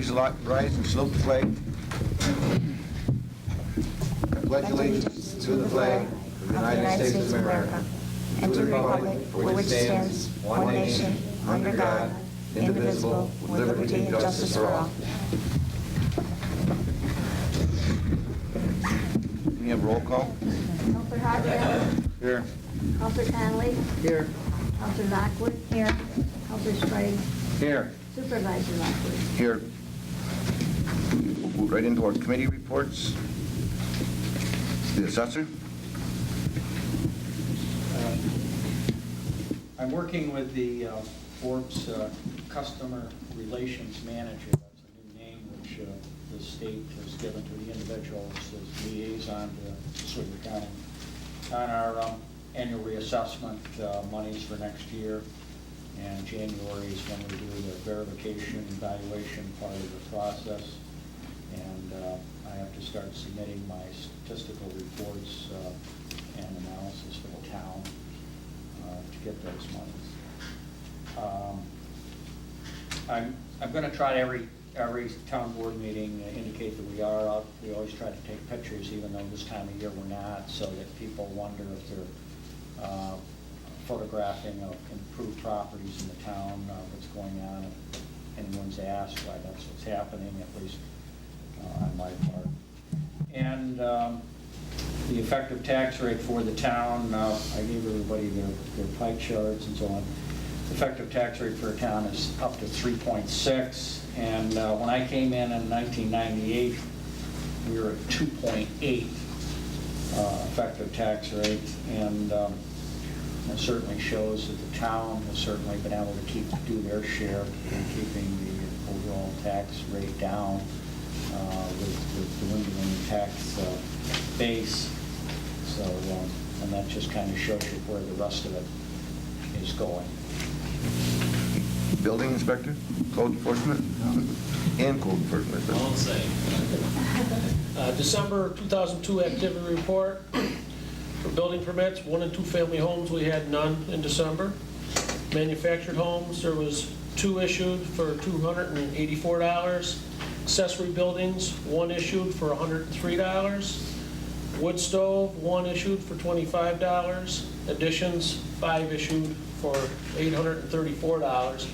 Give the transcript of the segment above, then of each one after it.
Please rise and salute the flag. I pledge allegiance to the flag of the United States of America and to the republic for which it stands, one nation, under God, indivisible, with liberty and justice for all. Can we have roll call? Counselor Hodgman. Here. Counselor Conley. Here. Counselor Lockwood. Here. Counselor Sprague. Here. Supervisor Lockwood. Here. We'll move right into our committee reports. The assessor. I'm working with the Forbes Customer Relations Manager. That's a new name which the state has given to the individuals as liaison to Seward County on our annual reassessment monies for next year. And January is when we do the verification and evaluation part of the process. And I have to start submitting my statistical reports and analysis for the town to get those monies. I'm going to try every town board meeting indicate that we are out. We always try to take pictures, even though this time of year we're not, so that people wonder if they're photographing of improved properties in the town, what's going on. If anyone's asked why that's what's happening, at least on my part. And the effective tax rate for the town, I gave everybody their pie charts and so on. The effective tax rate for a town is up to 3.6, and when I came in 1998, we were at 2.8 effective tax rate, and it certainly shows that the town has certainly been able to do their share in keeping the overall tax rate down with the dwindling tax base. So, and that just kind of shows you where the rest of it is going. Building inspector, code enforcement, and code enforcement. All the same. December 2002 activity report. For building permits, 1 and 2 family homes, we had none in December. Manufactured homes, there was 2 issued for $284. Accessory buildings, 1 issued for $103. Wood stove, 1 issued for $25. Additions, 5 issued for $834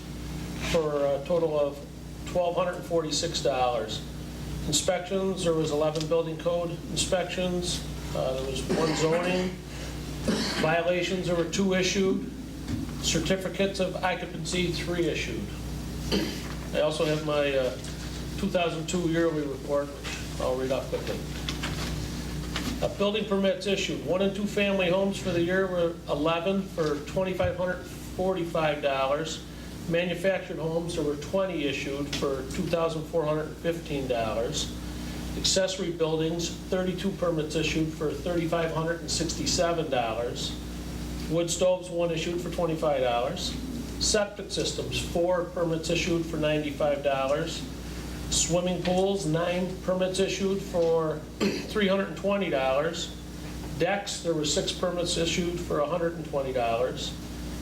for a total of $1,246. Inspections, there was 11 building code inspections. There was 1 zoning. Violations, there were 2 issued. Certificates of occupancy, 3 issued. I also have my 2002 yearly report, which I'll read off quickly. Building permits issued. 1 and 2 family homes for the year were 11 for $2,545. Manufactured homes, there were 20 issued for $2,415. Accessory buildings, 32 permits issued for $3,567. Wood stoves, 1 issued for $25. Septic systems, 4 permits issued for $95. Swimming pools, 9 permits issued for $320. Decks, there were 6 permits issued for $120.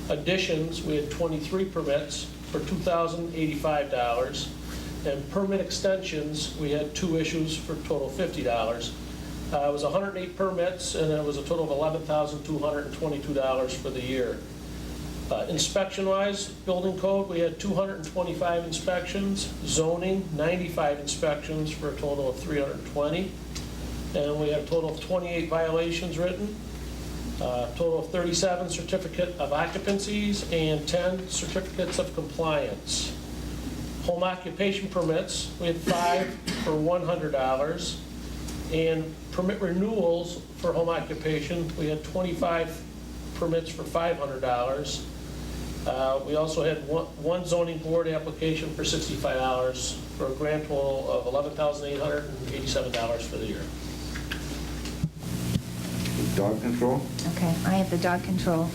Additions, we had 23 permits for $2,085. And permit extensions, we had 2 issues for a total of $50. It was 108 permits, and it was a total of $11,222 for the year. Inspection-wise, building code, we had 225 inspections. Zoning, 95 inspections for a total of 320. And we had a total of 28 violations written. Total of 37 certificate of occupancies and 10 certificates of compliance. Home occupation permits, we had 5 for $100. And permit renewals for home occupation, we had 25 permits for $500. We also had one zoning board application for $65 for a grand total of $11,887 for the year. Dog control. Okay, I have the dog control.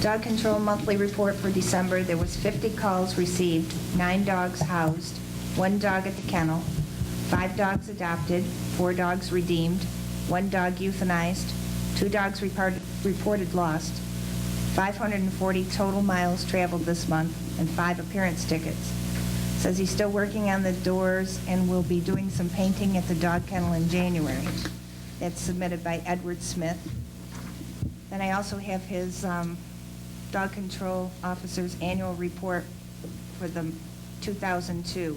Dog control monthly report for December. There was 50 calls received, 9 dogs housed, 1 dog at the kennel, 5 dogs adopted, 4 dogs redeemed, 1 dog euthanized, 2 dogs reported lost, 540 total miles traveled this month, and 5 appearance tickets. Says he's still working on the doors and will be doing some painting at the dog kennel in January. That's submitted by Edward Smith. Then I also have his dog control officer's annual report for the 2002.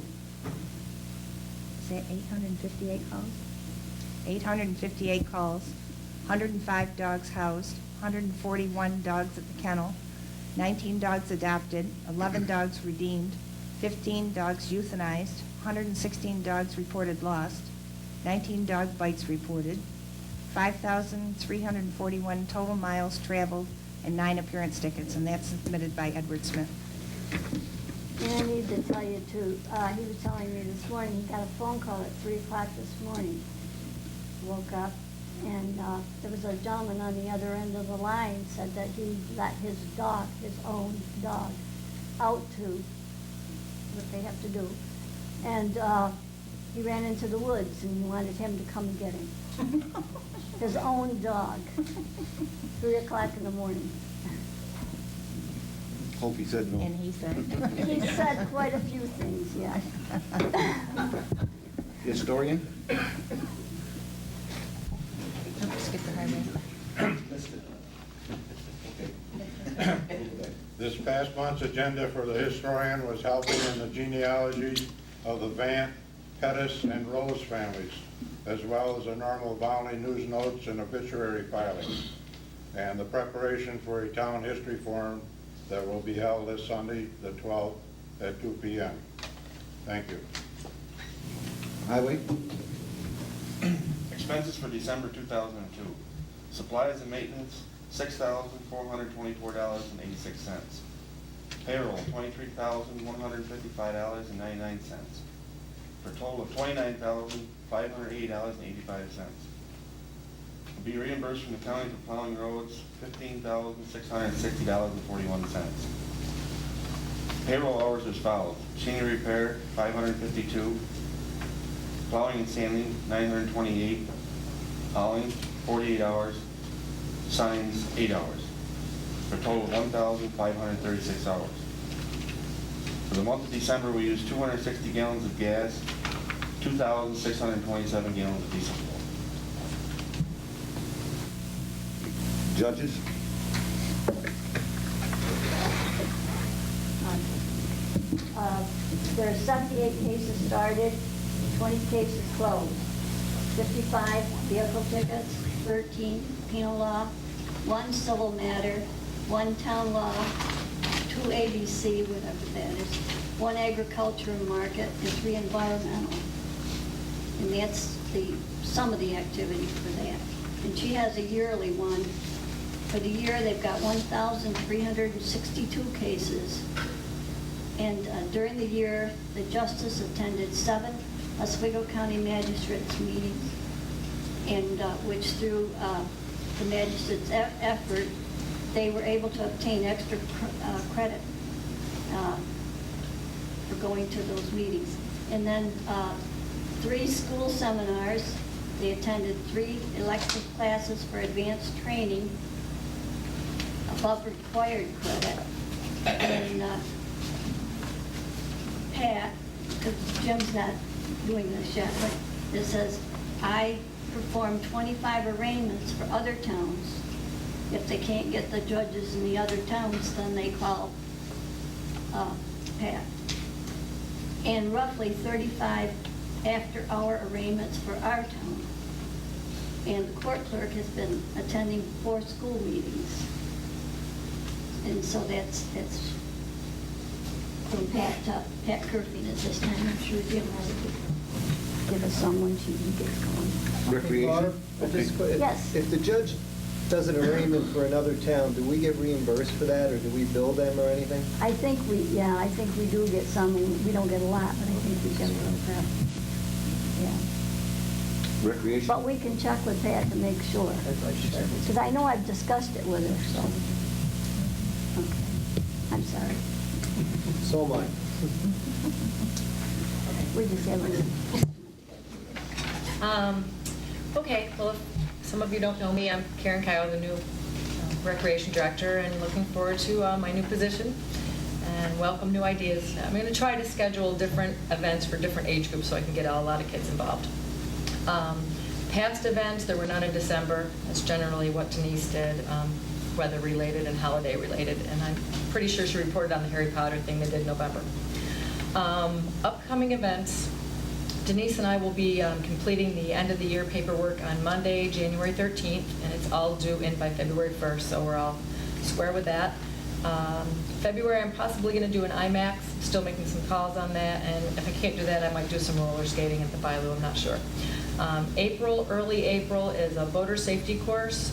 Is that 858 calls? 858 calls, 105 dogs housed, 141 dogs at the kennel, 19 dogs adopted, 11 dogs redeemed, 15 dogs euthanized, 116 dogs reported lost, 19 dog bites reported, 5,341 total miles traveled, and 9 appearance tickets, and that's submitted by Edward Smith. And I need to tell you too, he was telling me this morning, he got a phone call at 3 o'clock this morning. Woke up, and there was a gentleman on the other end of the line said that he let his dog, his own dog, out to what they have to do. And he ran into the woods and wanted him to come and get him. His own dog, 3 o'clock in the morning. Hope he said no. And he said... He said quite a few things, yeah. Historian? Skip the highway. This past month's agenda for the historian was helping in the genealogy of the Vant, Pettis, and Rose families, as well as the normal Volney news notes and obituary filing, and the preparation for a town history forum that will be held this Sunday, the 12th, at 2 p.m. Thank you. Highway? Expenses for December 2002. Supplies and maintenance, $6,424.86. Payroll, $23,155.99. For a total of $29,580.85. Be reimbursed from the county for plowing roads, $15,660.41. Payroll hours as follows: machinery repair, 552. Plowing and sanding, 928. Hauling, 48 hours. Signs, 8 hours. For a total of 1,536 hours. For the month of December, we used 260 gallons of gas, 2,627 gallons of diesel fuel. Judges? There are 78 cases started, 20 cases closed, 55 vehicle tickets, 13 penal law, 1 civil matter, 1 town law, 2 ABC, whatever that is, 1 agriculture market, and 3 environmental. And that's some of the activity for that. And she has a yearly one. For the year, they've got 1,362 cases. And during the year, the justice attended 7 Oswego County magistrates meetings, and which through the magistrates' effort, they were able to obtain extra credit for going to those meetings. And then 3 school seminars. They attended 3 elective classes for advanced training above required credit. And Pat, because Jim's not doing this yet, but it says, I perform 25 arraignments for other towns. If they can't get the judges in the other towns, then they call Pat. And roughly 35 after-hour arraignments for our town. And the court clerk has been attending 4 school meetings. And so that's from Pat Kerfing at this time. I'm sure Jim has to give us someone she can get going. Recreation? Yes. If the judge does an arraignment for another town, do we get reimbursed for that, or do we bill them or anything? I think we do get some. We don't get a lot, but I think we get a little bit. Yeah. Recreation? But we can check with Pat to make sure. Because I know I've discussed it with her, so. Okay. I'm sorry. So am I. We just haven't. Okay, well, if some of you don't know me, I'm Karen Kyle, the new Recreation Director, and looking forward to my new position. and welcome new ideas. I'm going to try to schedule different events for different age groups so I can get a lot of kids involved. Past events, there were none in December. That's generally what Denise did, weather-related and holiday-related, and I'm pretty sure she reported on the Harry Potter thing they did in November. Upcoming events, Denise and I will be completing the end-of-the-year paperwork on Monday, January 13th, and it's all due in by February 1st, so we're all square with that. February, I'm possibly going to do an IMAX, still making some calls on that, and if I can't do that, I might do some roller skating at the Bayou, I'm not sure. April, early April, is a boater safety course.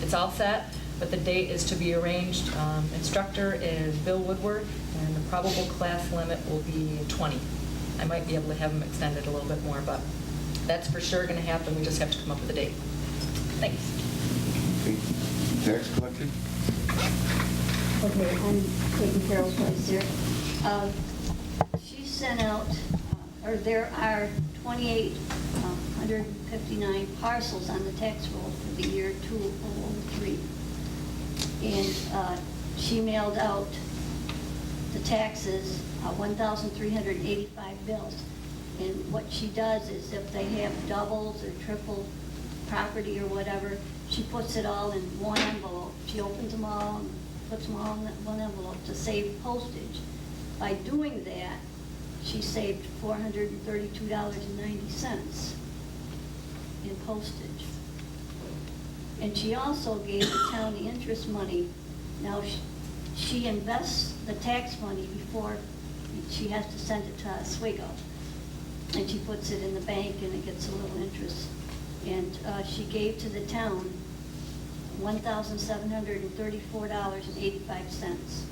It's all set, but the date is to be arranged. Instructor is Bill Woodward, and the probable class limit will be 20. I might be able to have them extended a little bit more, but that's for sure going to happen. We just have to come up with a date. Thanks. Okay. Tax collector? Okay, I'm taking Carol's place here. She sent out, or there are 2,859 parcels on the tax roll for the year 2003. And she mailed out the taxes, 1,385 bills. And what she does is if they have doubles or triple property or whatever, she puts it all in one envelope. She opens them all and puts them all in one envelope to save postage. By doing that, she saved $432.90 in postage. And she also gave the town the interest money. Now, she invests the tax money before she has to send it to Oswego. And she puts it in the bank and it gets a little interest. And she gave to the town $1,734.85.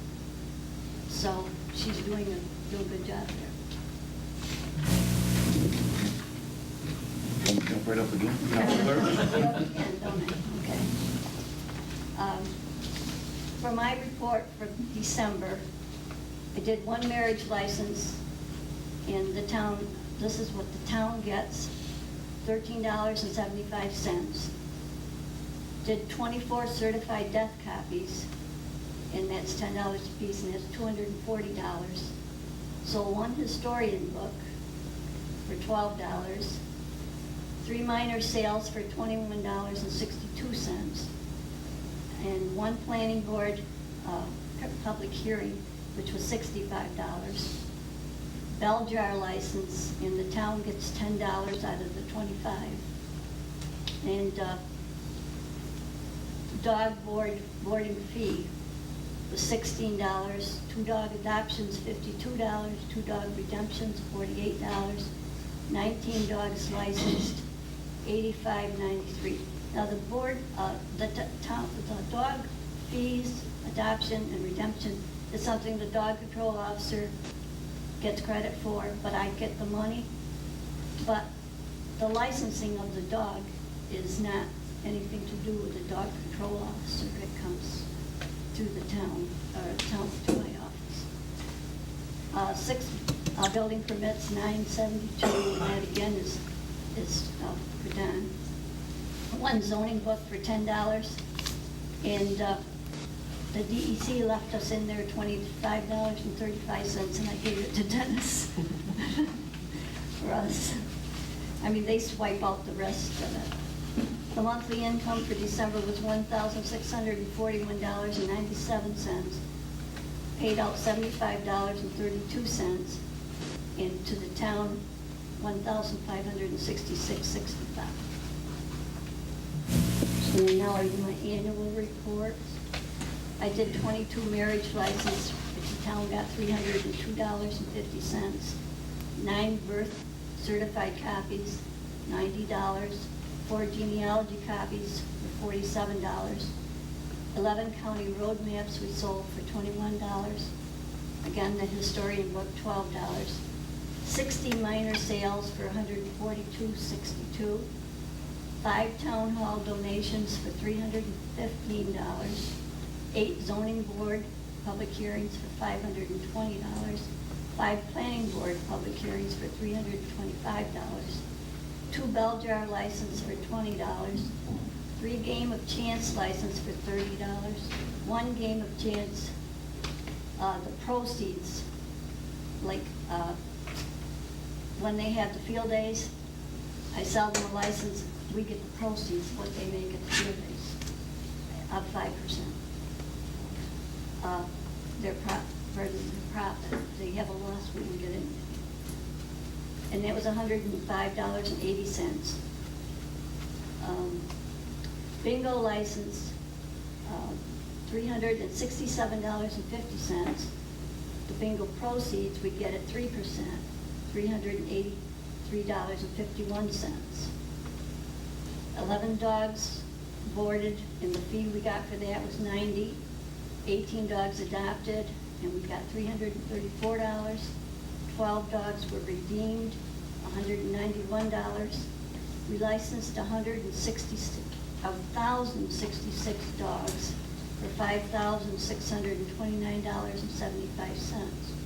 So she's doing a real good job there. Jump right up again. Again, don't I? Okay. For my report for December, I did one marriage license in the town. This is what the town gets, $13.75. Did 24 certified death copies, and that's $10 a piece, and that's $240. Sold one historian book for $12. 3 minor sales for $21.62, and one planning board public hearing, which was $65. Bell jar license, and the town gets $10 out of the $25. And dog boarding fee was $16. 2 dog adoptions, $52. 2 dog redemptions, $48. 19 dogs licensed, $85.93. Now the board, the dog fees, adoption and redemption is something the dog control officer gets credit for, but I get the money. But the licensing of the dog is not anything to do with the dog control officer. It comes through the town, or town to my office. 6 building permits, $972, and that again is for Don. 1 zoning book for $10, and the DEC left us in there $25.35, and I gave it to Dennis for us. I mean, they swipe out the rest of it. The monthly income for December was $1,641.97. Paid out $75.32, and to the town, $1,566.65. So now are you my annual report? I did 22 marriage licenses, which the town got $302.50. 9 birth certified copies, $90. 4 genealogy copies for $47. 11 county road maps we sold for $21. Again, the historian book, $12. 60 minor sales for $142.62. 5 town hall donations for $315. 8 zoning board public hearings for $520. 5 planning board public hearings for $325. 2 bell jar license for $20. 3 game of chance license for $30. 1 game of chance the proceeds, like, when they have the field days, I sell them a license, we get the proceeds, what they make at the field days, of 5%. Their profit, they have a loss, we don't get it. And that was $105.80. Bingo license, $367.50. The bingo proceeds, we get at 3%, $383.51. 11 dogs boarded, and the fee we got for that was $90. 18 dogs adopted, and we got $334. 12 dogs were redeemed, $191. We licensed 1,066 dogs for $5,629.75.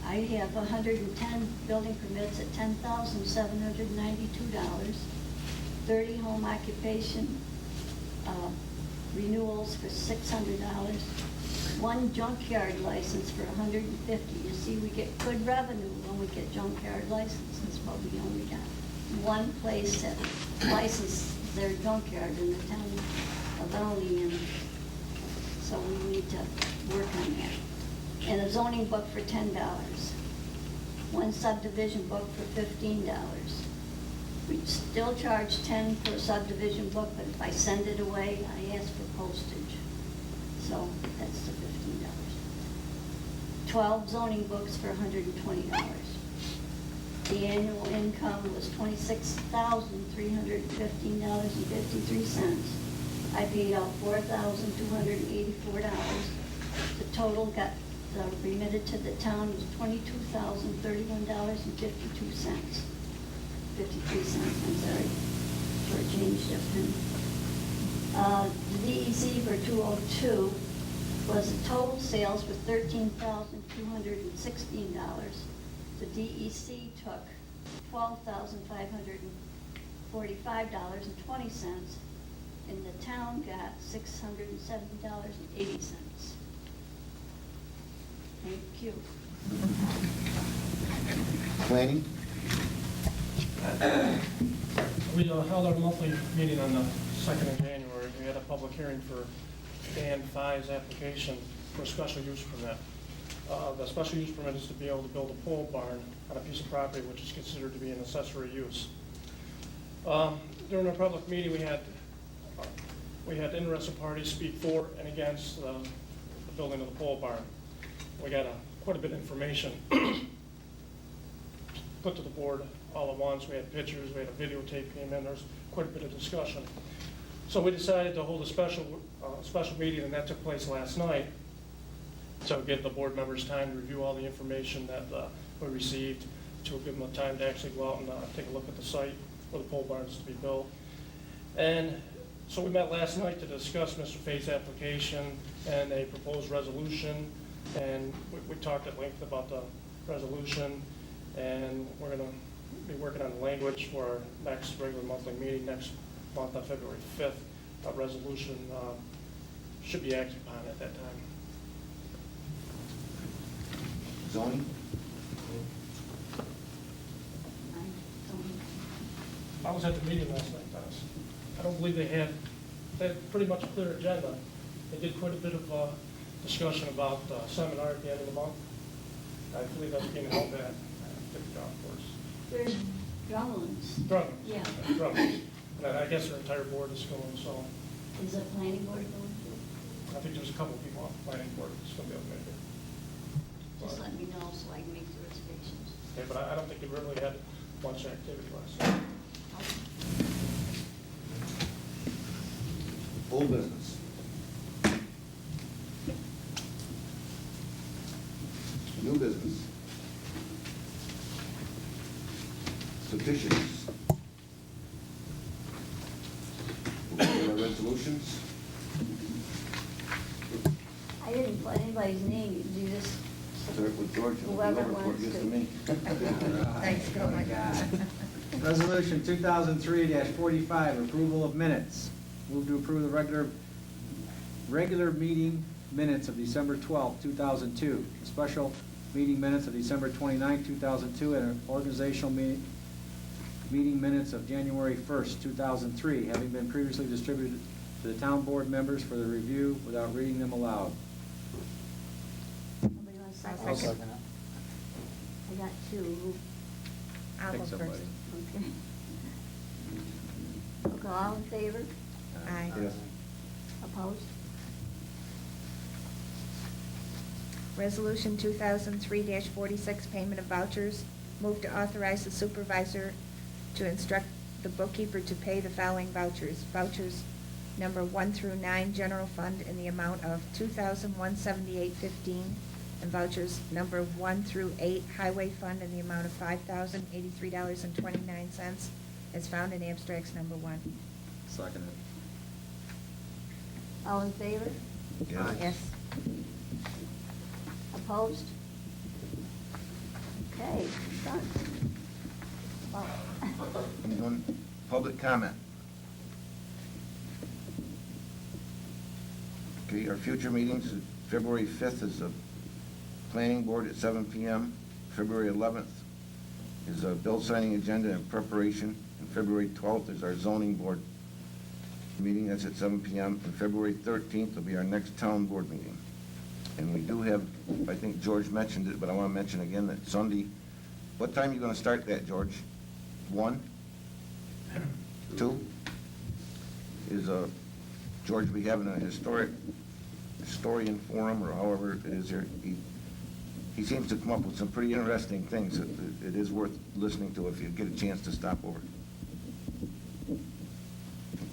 I have 110 building permits at $10,792. 30 home occupation renewals for $600. 1 junkyard license for $150. You see, we get good revenue when we get junkyard licenses, but we only got one place that licensed their junkyard in the town of Volney, and so we need to work on that. And a zoning book for $10. 1 subdivision book for $15. We still charge $10 for a subdivision book, but if I send it away, I ask for postage. So that's the $15. 12 zoning books for $120. The annual income was $26,315.53. I paid out $4,284. The total got remitted to the town was $22,031.52. 53 cents, I'm sorry, for a change shipment. The DEC for 202 was the total sales for $13,216. The DEC took $12,545.20, and the town got $670.80. Thank you. Planning? We held our monthly meeting on the 2nd of January. We had a public hearing for Dan Fi's application for a special use permit. The special use permit is to be able to build a pole barn on a piece of property which is considered to be an accessory use. During our public meeting, we had interested parties speak for and against the building of the pole barn. We got quite a bit of information put to the board all at once. We had pictures, we had a videotape came in, there's quite a bit of discussion. So we decided to hold a special meeting, and that took place last night, to give the board members time to review all the information that we received, to give them the time to actually go out and take a look at the site where the pole barn is to be built. And so we met last night to discuss Mr. Faye's application and a proposed resolution, and we talked at length about the resolution, and we're going to be working on the language for our next regular monthly meeting next month on February 5th. A resolution should be acted upon at that time. Zoning? I was at the meeting last night, Dennis. I don't believe they had pretty much a clear agenda. They did quite a bit of discussion about seminar at the end of the month. I believe that's being held at the golf course. There's Drumlins. Drummond. Yeah. Drummond. And I guess their entire board is going, so Is the planning board going to? I think there's a couple of people on the planning board that's going to be able to make it. Just let me know so I can make the reservations. Okay, but I don't think it really had much activity last night. Old business. New business. Petitions. Resolutions. I didn't put anybody's name, you just, Start with George. and Whoever before it wants gets to. me. Thanks, oh my God. Resolution 2003-45, approval of minutes. Move to approve the regular meeting minutes of December 12, 2002, the special meeting minutes of December 29, 2002, and organizational meeting minutes of January 1st, 2003, having been previously distributed to the town board members for the review without reading them aloud. Somebody want to second? I'll second I got two. I'll Pick go somebody. first. Okay. Okay, all in favor? Aye. Yes. Opposed? Resolution 2003-46, payment of vouchers. Move to authorize the supervisor to instruct the bookkeeper to pay the following vouchers. Vouchers number 1 through 9, general fund, in the amount of $2,178.15, and vouchers number 1 through 8, highway fund, in the amount of $5,083.29, as found in abstracts number 1. Second it. All in favor? Yes. Opposed? Okay, done. Oh. Anyone? Public comment? Okay, our future meetings, February 5th is the planning board at 7 p.m. February 11th is a bill signing agenda and preparation. And February 12th is our zoning board meeting, that's at 7 p.m. And February 13th will be our next town board meeting. And we do have, I think George mentioned it, but I want to mention again that Sunday, what time are you going to start that, George? 1? 2? Is George be having a historian forum, or however it is here? He seems to come up with some pretty interesting things that it is worth listening to if you get a chance to stop over.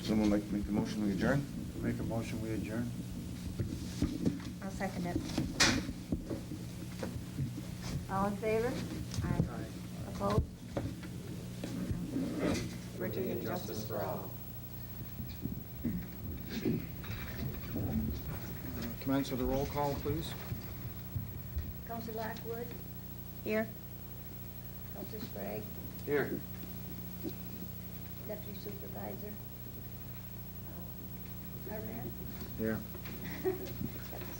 Someone like to make a motion, we adjourn? Make a motion, we adjourn? I'll second it. All in favor? Aye. Opposed? Liberty and justice for all. Commence with a roll call, please. Counselor Lockwood? Here. Counselor Sprague? Here. Deputy Supervisor? Arman? Here. Got the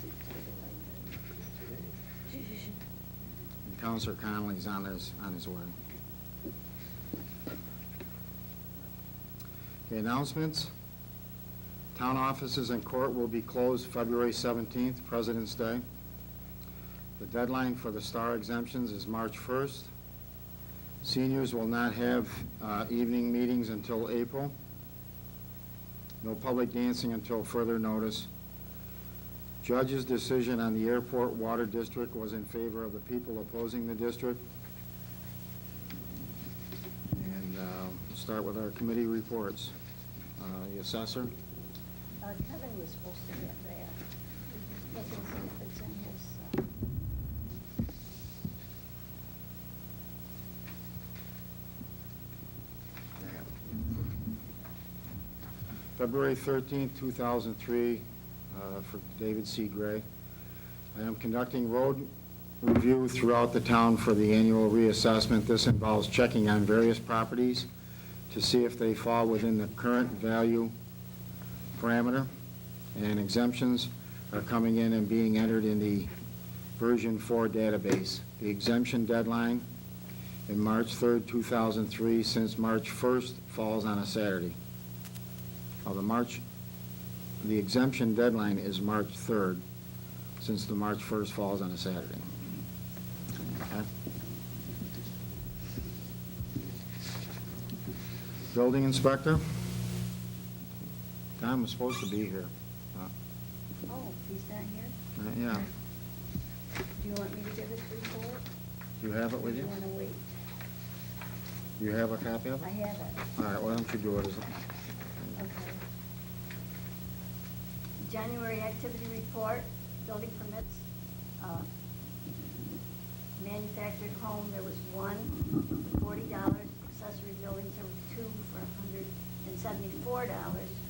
supervisor right there. And Counselor Connolly's on his way. Okay, announcements. Town offices and court will be closed February 17th, President's Day. The deadline for the star exemptions is March 1st. Seniors will not have evening meetings until April. No public dancing until further notice. Judge's decision on the airport water district was in favor of the people opposing the district. And we'll start with our committee reports. The assessor. Kevin was supposed to have that. Look and see if it's in his, February 13th, 2003, for David C. Gray. I am conducting road review throughout the town for the annual reassessment. This involves checking on various properties to see if they fall within the current value parameter, and exemptions are coming in and being entered in the version 4 database. The exemption deadline in March 3rd, 2003, since March 1st falls on a Saturday. The exemption deadline is March 3rd, since the March 1st falls on a Saturday. Okay. Building inspector. Tom was supposed to be here. oh, he's not here? Yeah. Do you want me to give his report? You have it Or with do you? you want to wait? You have a copy of I it? have it. All right, why don't you do it as Okay. January activity report, building permits, manufactured home, there was one for $40, accessory buildings, there were two for $174,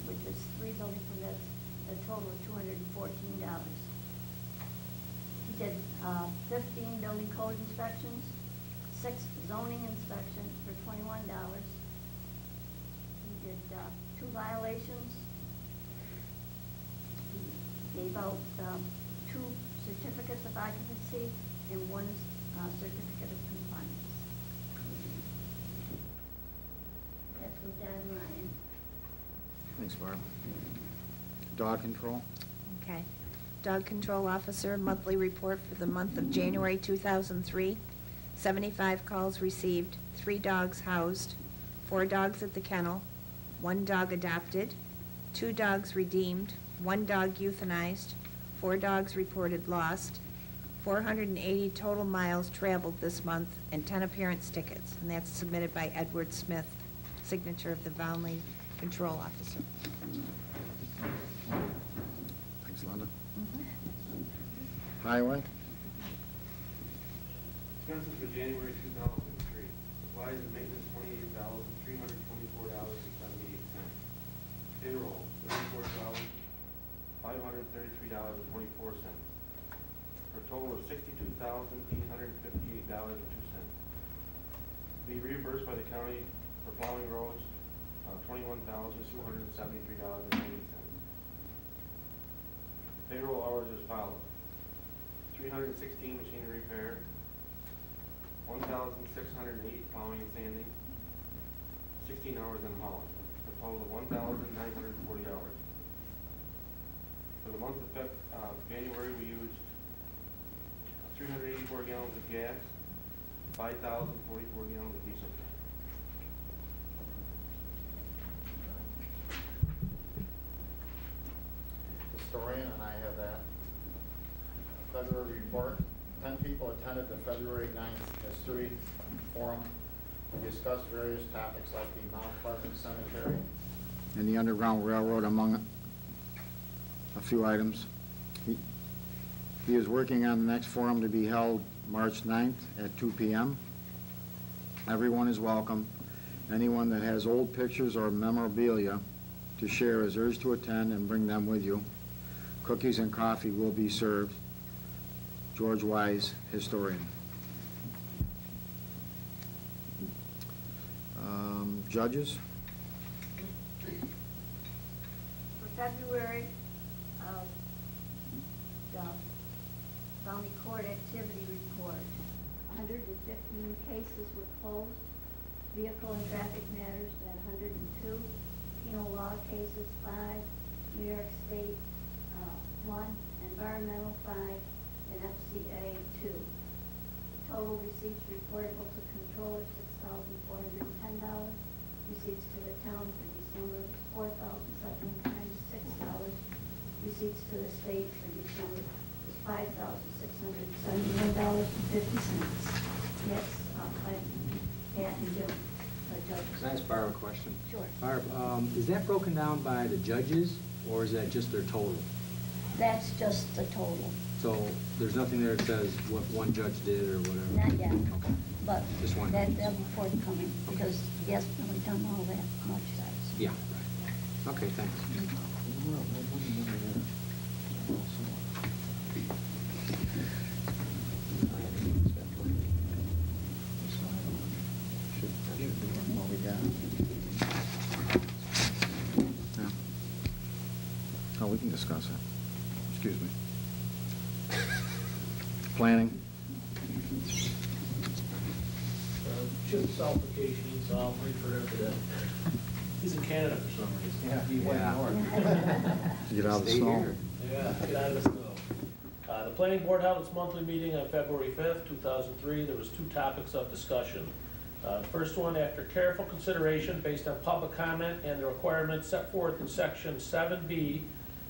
which is 3 building permits, a total of $214. He did 15 building code inspections, 6 zoning inspections for $21. He did 2 violations. He gave out 2 certificates of occupancy and 1 certificate of compliance. That's with Dan Ryan. Thanks, Barb. Dog control? Okay. Dog Control Officer, monthly report for the month of January 2003. 75 calls received, 3 dogs housed, 4 dogs at the kennel, 1 dog adopted, 2 dogs redeemed, 1 dog euthanized, 4 dogs reported lost, 480 total miles traveled this month, and 10 appearance tickets. And that's submitted by Edward Smith, signature of the Volney Control Officer. Thanks, Linda. Highway? Expenses for January 2003. Supplies and maintenance, $28,324.78. Payroll, $34,533.24. For a total of $62,858.02. Be reimbursed by the county for plowing roads, $21,273.90. Payroll hours as follows: 316 machinery repair, 1,608 plowing and sanding, 16 hours in hauling, a total of 1,940 hours. For the month of January, we used 384 gallons of gas, 5,044 gallons of diesel. Historian, and I have that. February report. 10 people attended the February 9th History Forum. We discussed various topics like the Mount Pleasant Cemetery and the Underground Railroad, among a few items. He is working on the next forum to be held March 9th at 2 p.m. Everyone is welcome. Anyone that has old pictures or memorabilia to share is urged to attend and bring them with you. Cookies and coffee will be served. George Wise, historian. Judges? For February, the County Court Activity Report, 115 cases were closed, vehicle and traffic matters at 102, penal law cases 5, New York State 1, environmental 5, and FCA 2. Total receipts reportable to controller $6,410. Receipts to the town for December was $4,796. Receipts to the state for December was $5,671.50. Yes, by Pat and Jim, the judges. Can I ask Barb a question? Sure. Barb, is that broken down by the judges, or is that just their total? That's just the total. So there's nothing there that says what one judge did or whatever? Not yet, Okay. but Just one. that'll be forthcoming, because he hasn't really done all that much size. Yeah, right. Okay, thanks. What we got? Yeah. Oh, we can discuss it. Excuse me. Planning? Chip's application, so I'll refer him to that. He's in Canada for some reason. Yeah, he went north. Get out of the Stay snow. here. Yeah, get out of the snow. The planning board held its monthly meeting on February 5th, 2003. There was 2 topics of discussion. First one, after careful consideration based on public comment and the requirements set forth in section 7B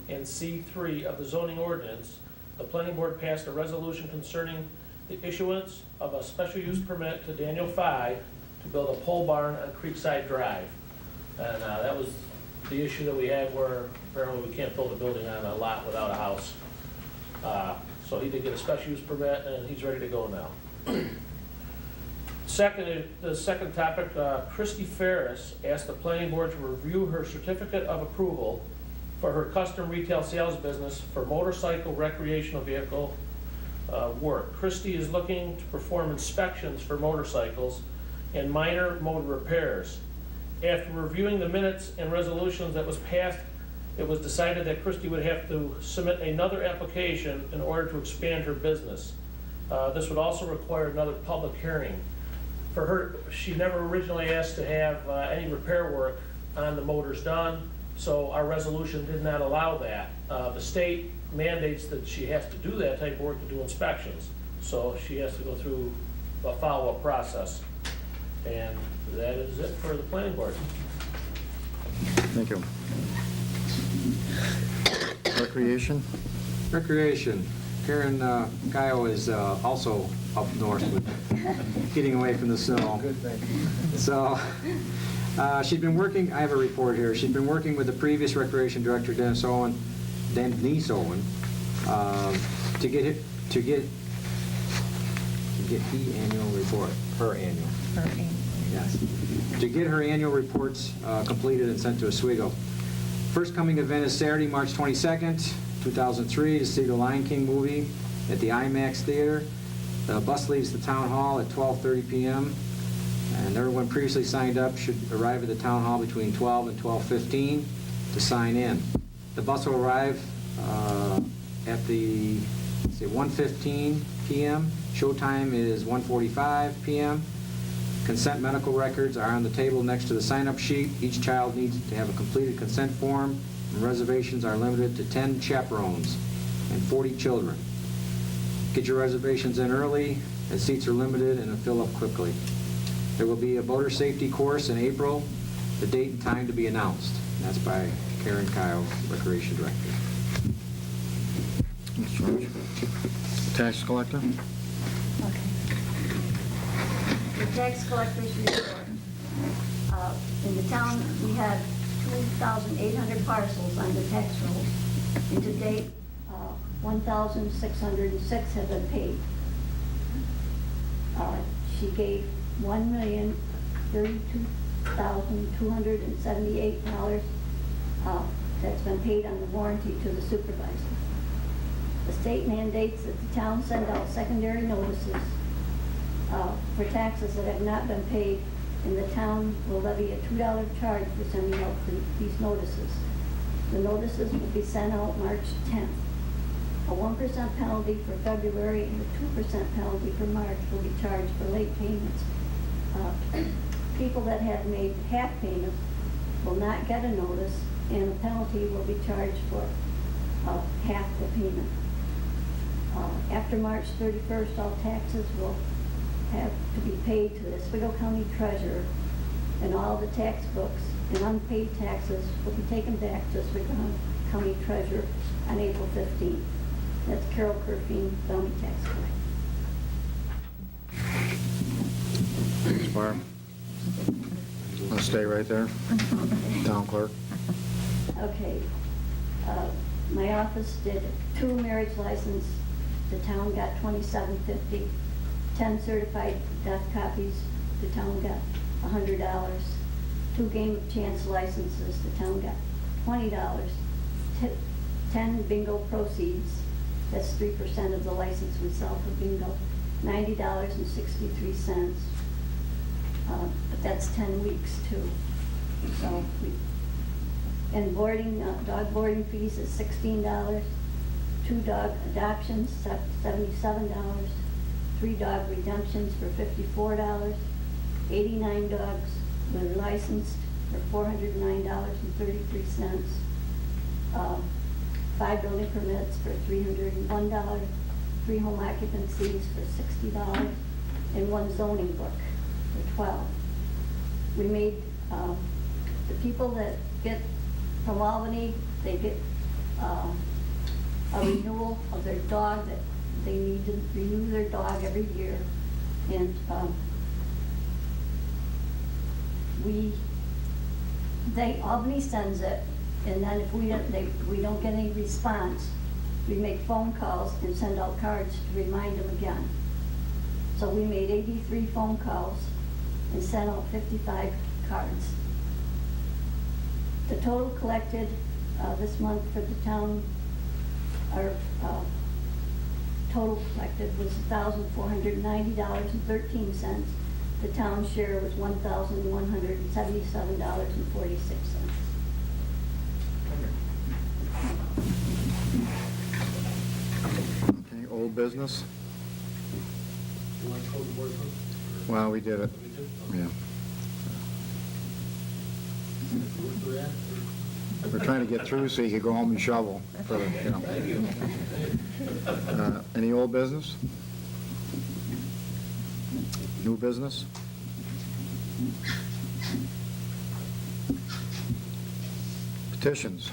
and C3 of the zoning ordinance, the planning board passed a resolution concerning the issuance of a special use permit to Daniel Phi to build a pole barn on Creekside Drive. And that was the issue that we had where apparently we can't build a building on a lot without a house. So he did get a special use permit and he's ready to go now. The second topic, Christy Ferris asked the planning board to review her certificate of approval for her custom retail sales business for motorcycle recreational vehicle work. Christy is looking to perform inspections for motorcycles and minor motor repairs. After reviewing the minutes and resolutions that was passed it was decided that Christie would have to submit another application in order to expand her business. This would also require another public hearing. For her, she never originally asked to have any repair work on the motors done, so our resolution did not allow that. The state mandates that she has to do that type of work to do inspections, so she has to go through a follow-up process. And that is it for the planning board. Thank you. Recreation? Recreation. Karen Kyle is also up north with getting away from the snow. Good thing. So, she's been working, I have a report here, she's been working with the previous recreation director, Denise Owen, to get the annual report, her annual. Yes. To get her annual reports completed and sent to Oswego. First coming event is Saturday, March 22nd, 2003, to see the Lion King movie at the IMAX Theater. The bus leaves the town hall at 12:30 p.m. and everyone previously signed up should arrive at the town hall between 12 and 12:15 to sign in. The bus will arrive at the 1:15 p.m. Showtime is 1:45 p.m. Consent medical records are on the table next to the sign-up sheet. Each child needs to have a completed consent form, and reservations are limited to 10 chaperones and 40 children. Get your reservations in early, as seats are limited and will fill up quickly. There will be a boater safety course in April, the date and time to be announced. And that's by Karen Kyle, Recreation Director. Thanks, George. Tax collector? Okay. The tax collector's report. In the town, we had 2,800 parcels on the tax rolls. And to date, 1,606 have been paid. She gave $1,032,278 that's been paid on the warranty to the supervisor. The state mandates that the town send out secondary notices for taxes that have not been paid, and the town will levy a $2 charge for sending out these notices. The notices will be sent out March 10th. A 1% penalty for February and a 2% penalty for March will be charged for late payments. People that have made half payments will not get a notice, and a penalty will be charged for half the payment. After March 31st, all taxes will have to be paid to the Oswego County Treasurer, and all the tax books and unpaid taxes will be taken back to Oswego County Treasurer on April 15th. That's Carol Kerfine, County Tax Collector. Thanks, Barb. Let's stay right there. Town clerk. Okay. My office did 2 marriage licenses. The town got $27.50. 10 certified death copies. The town got $100. 2 game of chance licenses. The town got $20. 10 bingo proceeds. That's 3% of the license we sell for bingo. $90.63. But that's 10 weeks too. So and boarding, dog boarding fees is $16. 2 dog adoptions, $77. 3 dog redemptions for $54. 89 dogs were licensed for $409.33. 5 building permits for $301. 3 home occupancies for $60, and 1 zoning book for $12. We made the people that get from Albany, they get a renewal of their dog, that they need to renew their dog every year, and Albany sends it, and then if we don't get any response, we make phone calls and send out cards to remind them again. So we made 83 phone calls and sent out 55 cards. The total collected this month for the town, our total collected was $1,490.13. The town share was $1,177.46. Okay, old business? Well, we did it. Yeah. We're trying to get through so you could go home and shovel for the, you know. Any old business? New business? Petitions?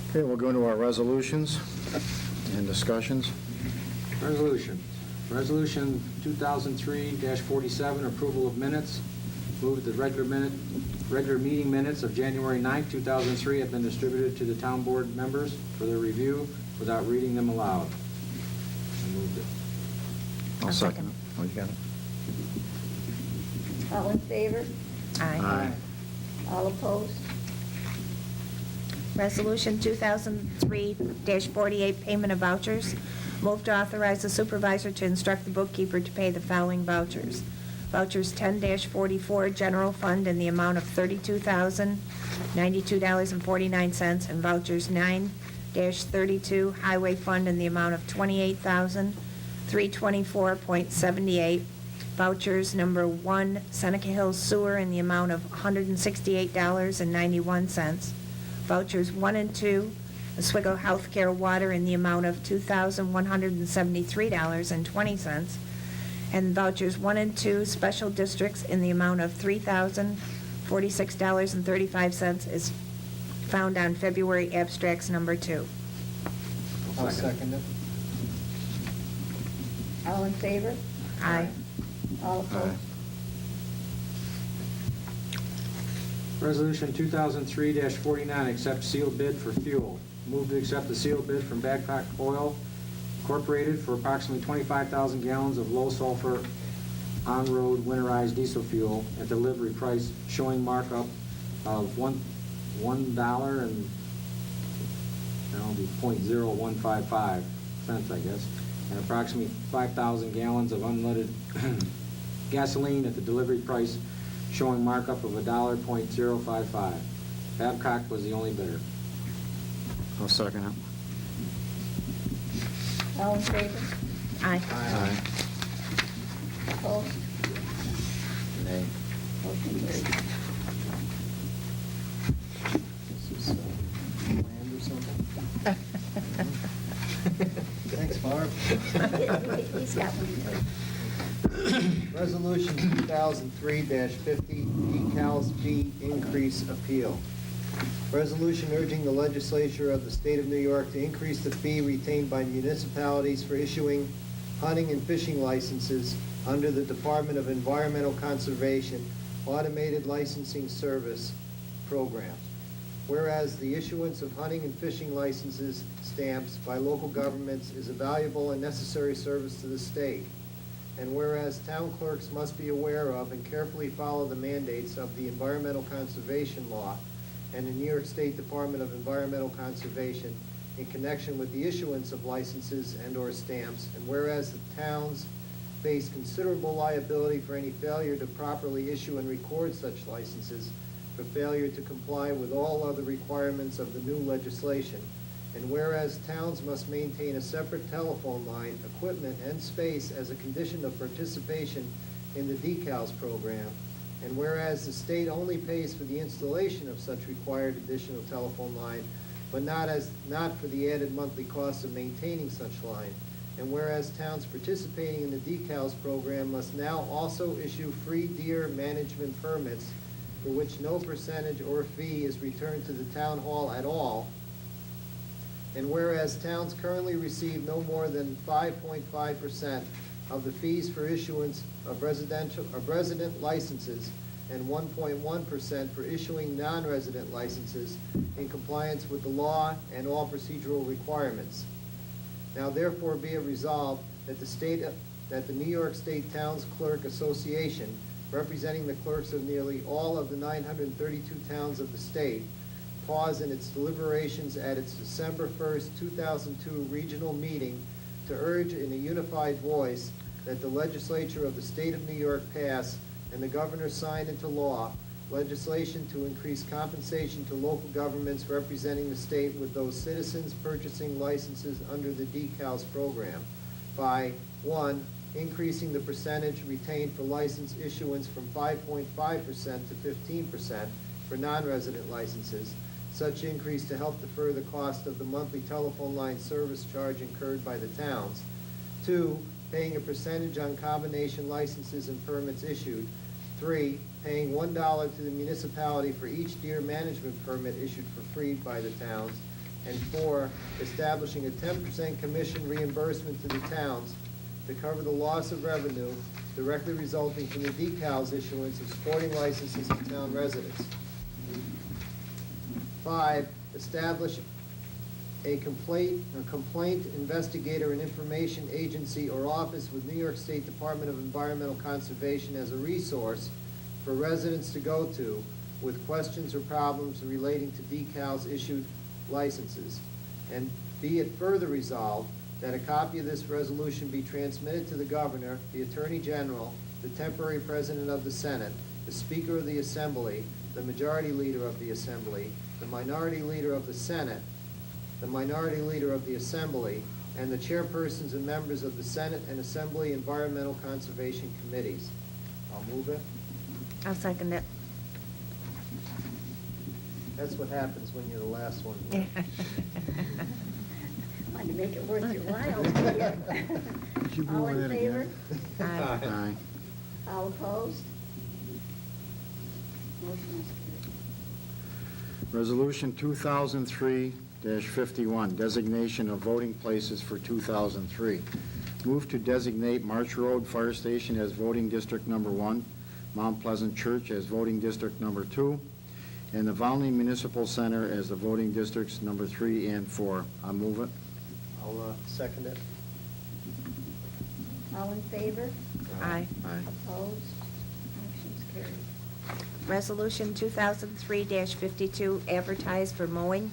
Okay, we'll go into our resolutions and discussions. Resolution. Resolution 2003-47, approval of minutes. Move that the regular meeting minutes of January 9th, 2003 have been distributed to the town board members for their review without reading them aloud. I moved it. I'll second it. Oh, you got it? All in favor? Aye. All opposed? Resolution 2003-48, payment of vouchers. Move to authorize the supervisor to instruct the bookkeeper to pay the following vouchers. Vouchers 10-44, general fund, in the amount of $32,092.49, and vouchers 9-32, highway fund, in the amount of $28,324.78. Vouchers number 1, Seneca Hills Sewer, in the amount of $168.91. Vouchers 1 and 2, Oswego Healthcare Water, in the amount of $2,173.20. And vouchers 1 and 2, Special Districts, in the amount of $3,046.35 is found on February abstracts number 2. I'll second it. All in favor? Aye. All opposed? Resolution 2003-49, accept sealed bid for fuel. Move to accept the sealed bid from Babcock Oil Incorporated for approximately 25,000 gallons of low sulfur on-road winterized diesel fuel at delivery price showing markup of $1 and that'll be .0155 cents, I guess, and approximately 5,000 gallons of unleaded gasoline at the delivery price showing markup of $1.055. Babcock was the only bidder. I'll second it. All in favor? Aye. Aye. Opposed? Nay. Motion carried. This is land or something? Thanks, Barb. He's got one too. Resolution 2003-50, decals fee increase appeal. Resolution urging the legislature of the state of New York to increase the fee retained by municipalities for issuing hunting and fishing licenses under the Department of Environmental Conservation Automated Licensing Service Program. Whereas the issuance of hunting and fishing licenses stamps by local governments is a valuable and necessary service to the state. And whereas town clerks must be aware of and carefully follow the mandates of the Environmental Conservation Law and the New York State Department of Environmental Conservation in connection with the issuance of licenses and/or stamps, and whereas the towns face considerable liability for any failure to properly issue and record such licenses, for failure to comply with all other requirements of the new legislation, and whereas towns must maintain a separate telephone line, equipment, and space as a condition of participation in the decals program, and whereas the state only pays for the installation of such required additional telephone line, but not for the added monthly cost of maintaining such line, and whereas towns participating in the decals program must now also issue free deer management permits for which no percentage or fee is returned to the town hall at all, and whereas towns currently receive no more than 5.5% of the fees for issuance of resident licenses and 1.1% for issuing non-resident licenses in compliance with the law and all procedural requirements. Now therefore be it resolved that the New York State Towns Clerk Association, representing the clerks of nearly all of the 932 towns of the state, pause in its deliberations at its December 1st, 2002 regional meeting to urge in a unified voice that the legislature of the state of New York pass and the governor sign into law legislation to increase compensation to local governments representing the state with those citizens purchasing licenses under the decals program by, 1, increasing the percentage retained for license issuance from 5.5% to 15% for non-resident licenses, such increase to help defer the cost of the monthly telephone line service charge incurred by the towns. 2, paying a percentage on combination licenses and permits issued. 3, paying $1 to the municipality for each deer management permit issued for free by the towns. And 4, establishing a 10% commission reimbursement to the towns to cover the loss of revenue directly resulting from the decals issuance of sporting licenses to town residents. 5, establish a complaint investigator and information agency or office with New York State Department of Environmental Conservation as a resource for residents to go to with questions or problems relating to decals issued licenses. And be it further resolved that a copy of this resolution be transmitted to the governor, the attorney general, the temporary president of the Senate, the speaker of the assembly, the majority leader of the assembly, the minority leader of the Senate, the minority leader of the assembly, and the chairpersons and members of the Senate and Assembly Environmental Conservation Committees. I'll move it. I'll second it. That's what happens when you're the last one. Wanted to make it worth your while. Could you All go in ahead favor? again? Aye. Aye. All opposed? Motion is carried. Resolution 2003-51, designation of voting places for 2003. Move to designate March Road Fire Station as voting district number 1, Mount Pleasant Church as voting district number 2, and the Volney Municipal Center as the voting districts number 3 and 4. I'll move it. I'll second it. All in favor? Aye. Aye. Opposed? Motion's carried. Resolution 2003-52, advertise for mowing.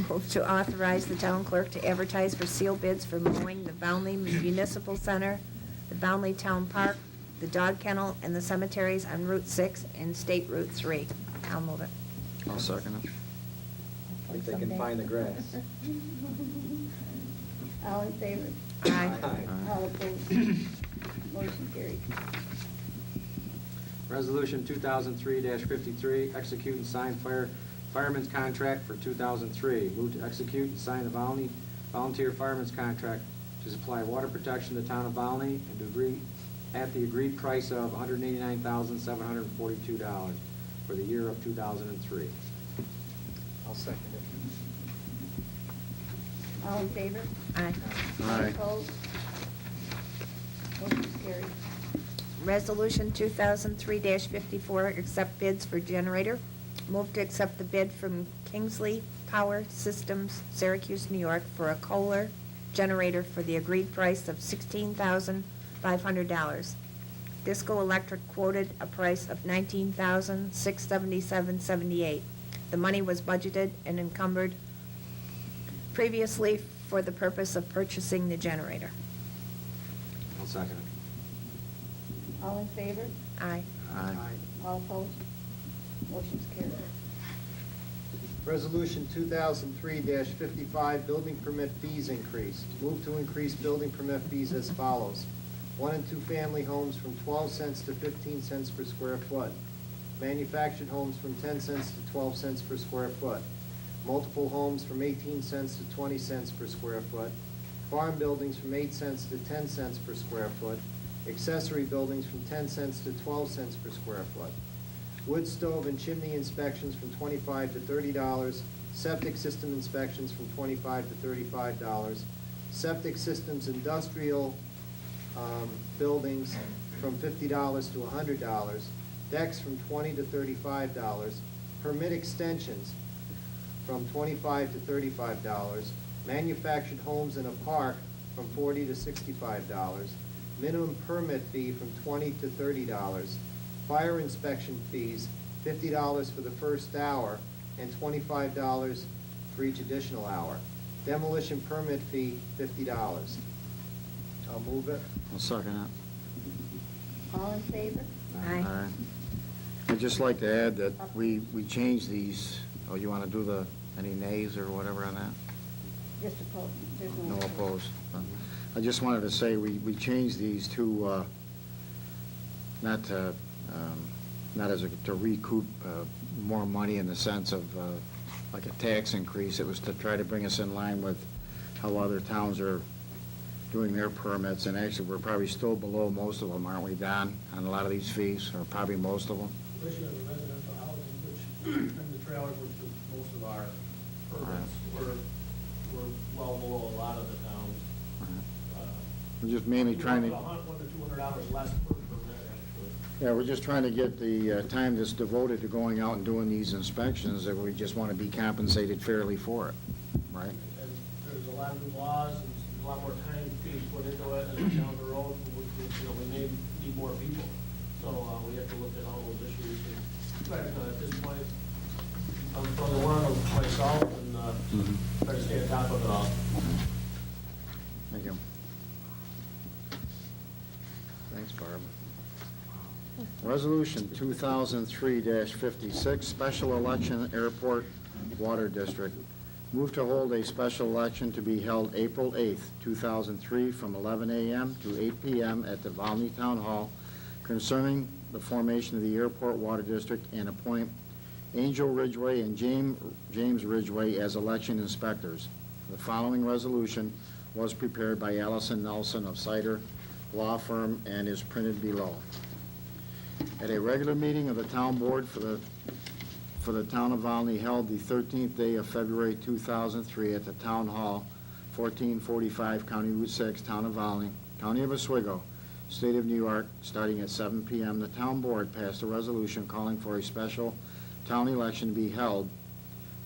Move to authorize the town clerk to advertise for sealed bids for mowing the Volney Municipal Center, the Volney Town Park, the dog kennel, and the cemeteries on Route 6 and State Route 3. I'll move it. I'll second it. If they can find the grass. All in favor? Aye. All opposed? Motion carried. Resolution 2003-53, execute and sign fireman's contract for 2003. Move to execute and sign the volunteer fireman's contract to supply water protection to the town of Volney and to agree at the agreed price of $189,742 for the year of 2003. I'll second it. All in favor? Aye. All opposed? Motion's carried. Resolution 2003-54, accept bids for generator. Move to accept the bid from Kingsley Power Systems, Syracuse, New York, for a Kohler generator for the agreed price of $16,500. Disco Electric quoted a price of $19,677.78. The money was budgeted and encumbered previously for the purpose of purchasing the generator. I'll second it. All in favor? Aye. Aye. All opposed? Motion's carried. Resolution 2003-55, building permit fees increased. Move to increase building permit fees as follows. 1 and 2 family homes from 12 cents to 15 cents per square foot. Manufactured homes from 10 cents to 12 cents per square foot. Multiple homes from 18 cents to 20 cents per square foot. Farm buildings from 8 cents to 10 cents per square foot. Accessory buildings from 10 cents to 12 cents per square foot. Wood stove and chimney inspections from $25 to $30. Septic system inspections from $25 to $35. Septic systems industrial buildings from $50 to $100. Decks from $20 to $35. Permit extensions from $25 to $35. Manufactured homes in a park from $40 to $65. Minimum permit fee from $20 to $30. Fire inspection fees, $50 for the first hour and $25 for each additional hour. Demolition permit fee, $50. I'll move it. I'll second it. All in favor? Aye. I I'd just like to add that we changed these, oh, you want to do any nays or whatever on that? Just opposed. There's No opposed. I just wanted to say, we changed these to, not to, to recoup more money in the sense of like a tax increase. It was to try to bring us in line with how other towns are doing their permits, and actually, we're probably still below most of them, aren't we, Don, on a lot of these fees, or probably most of them? Especially in the residential housing, which, and the trailers, which is most of our permits, we're well below a lot of the towns. We're just mainly trying to, $100 to $200 less per permit, actually. yeah, we're just trying to get the time that's devoted to going out and doing these inspections, that we just want to be compensated fairly for it, right? And there's a lot of new laws, and a lot more time being put into it, and down the road, we may need more people. So we have to look at all those issues. But at this point, I'm from the one of myself, and try to stay on top of it all. Thank you. Thanks, Barb. Resolution 2003-56, Special Election Airport Water District. Move to hold a special election to be held April 8th, 2003, from 11 a.m. to 8 p.m. at the Volney Town Hall concerning the formation of the Airport Water District, and appoint Angel Ridgway and James Ridgway as election inspectors. The following resolution was prepared by Allison Nelson of Cider Law Firm and is printed below. At a regular meeting of the Town Board for the Town of Volney held the 13th day of February 2003 at the Town Hall, 1445 County Route 6, Town of Volney, County of Oswego, State of New York, starting at 7 p.m., the Town Board passed a resolution calling for a special town election to be held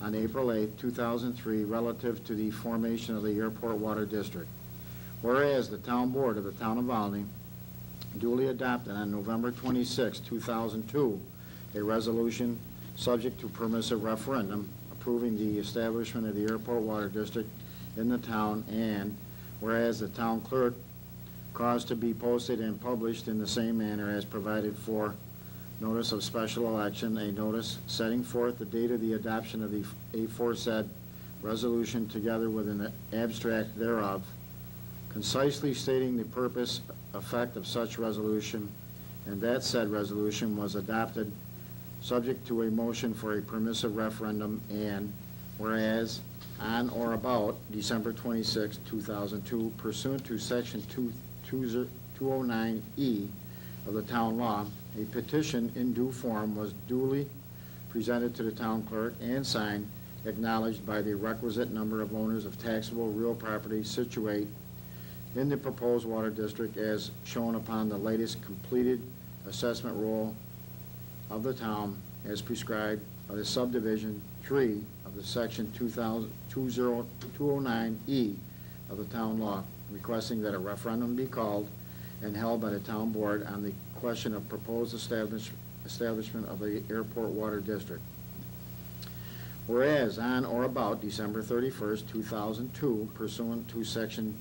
on April 8, 2003, relative to the formation of the Airport Water District. Whereas the Town Board of the Town of Volney duly adopted on November 26, 2002, a resolution subject to permissive referendum approving the establishment of the Airport Water District in the town, and whereas the town clerk caused to be posted and published in the same manner as provided for notice of special election, a notice setting forth the date of the adoption of the aforesaid resolution together with an abstract thereof, concisely stating the purpose, effect of such resolution, and that said resolution was adopted subject to a motion for a permissive referendum, and whereas on or about December 26, 2002, pursuant to Section 209E of the town law, a petition in due form was duly presented to the town clerk and signed, acknowledged by the requisite number of owners of taxable real property situate in the proposed water district as shown upon the latest completed assessment roll of the town as prescribed by the subdivision 3 of the Section 209E of the town law, requesting that a referendum be called and held by the town board on the question of proposed establishment of the Airport Water District. Whereas on or about December 31st, 2002, pursuant to Section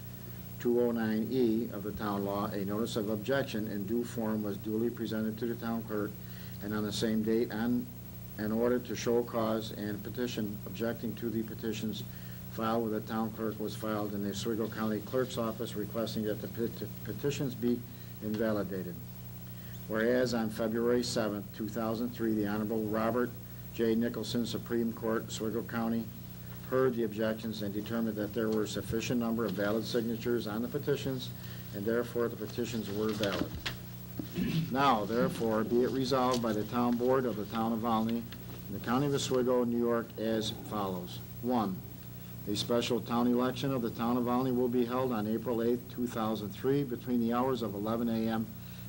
209E of the town law, a notice of objection in due form was duly presented to the town clerk, and on the same date, an order to show cause and petition objecting to the petitions filed with the town clerk was filed in the Oswego County Clerk's office, requesting that the petitions be invalidated. Whereas on February 7th, 2003, the Honorable Robert J. Nicholson, Supreme Court, Oswego County, heard the objections and determined that there were a sufficient number of valid signatures on the petitions, and therefore the petitions were valid. Now, therefore, be it resolved by the Town Board of the Town of Volney in the County of Oswego, New York, as follows. 1. A special town election of the Town of Volney will be held on April 8, 2003, between the hours of 11 a.m.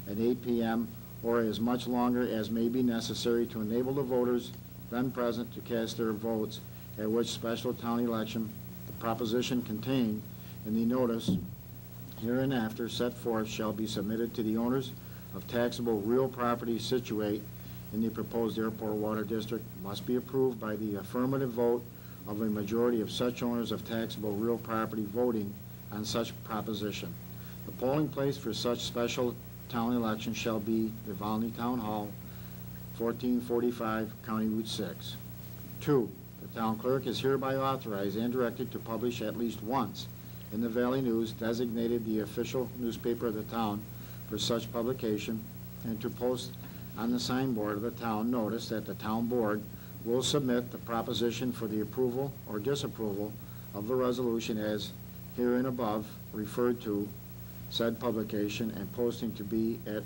and 8 p.m., or as much longer as may be necessary to enable the voters then present to cast their votes, at which special town election the proposition contained in the notice hereinafter set forth shall be submitted to the owners of taxable real property situate in the proposed Airport Water District, must be approved by the affirmative vote of a majority of such owners of taxable real property voting on such proposition. The polling place for such special town election shall be the Volney Town Hall, 1445 County Route 6. 2, the town clerk is hereby authorized and directed to publish at least once in the Valley News, designated the official newspaper of the town for such publication, and to post on the signboard of the town notice that the town board will submit the proposition for the approval or disapproval of the resolution as herein above referred to said publication, and posting to be at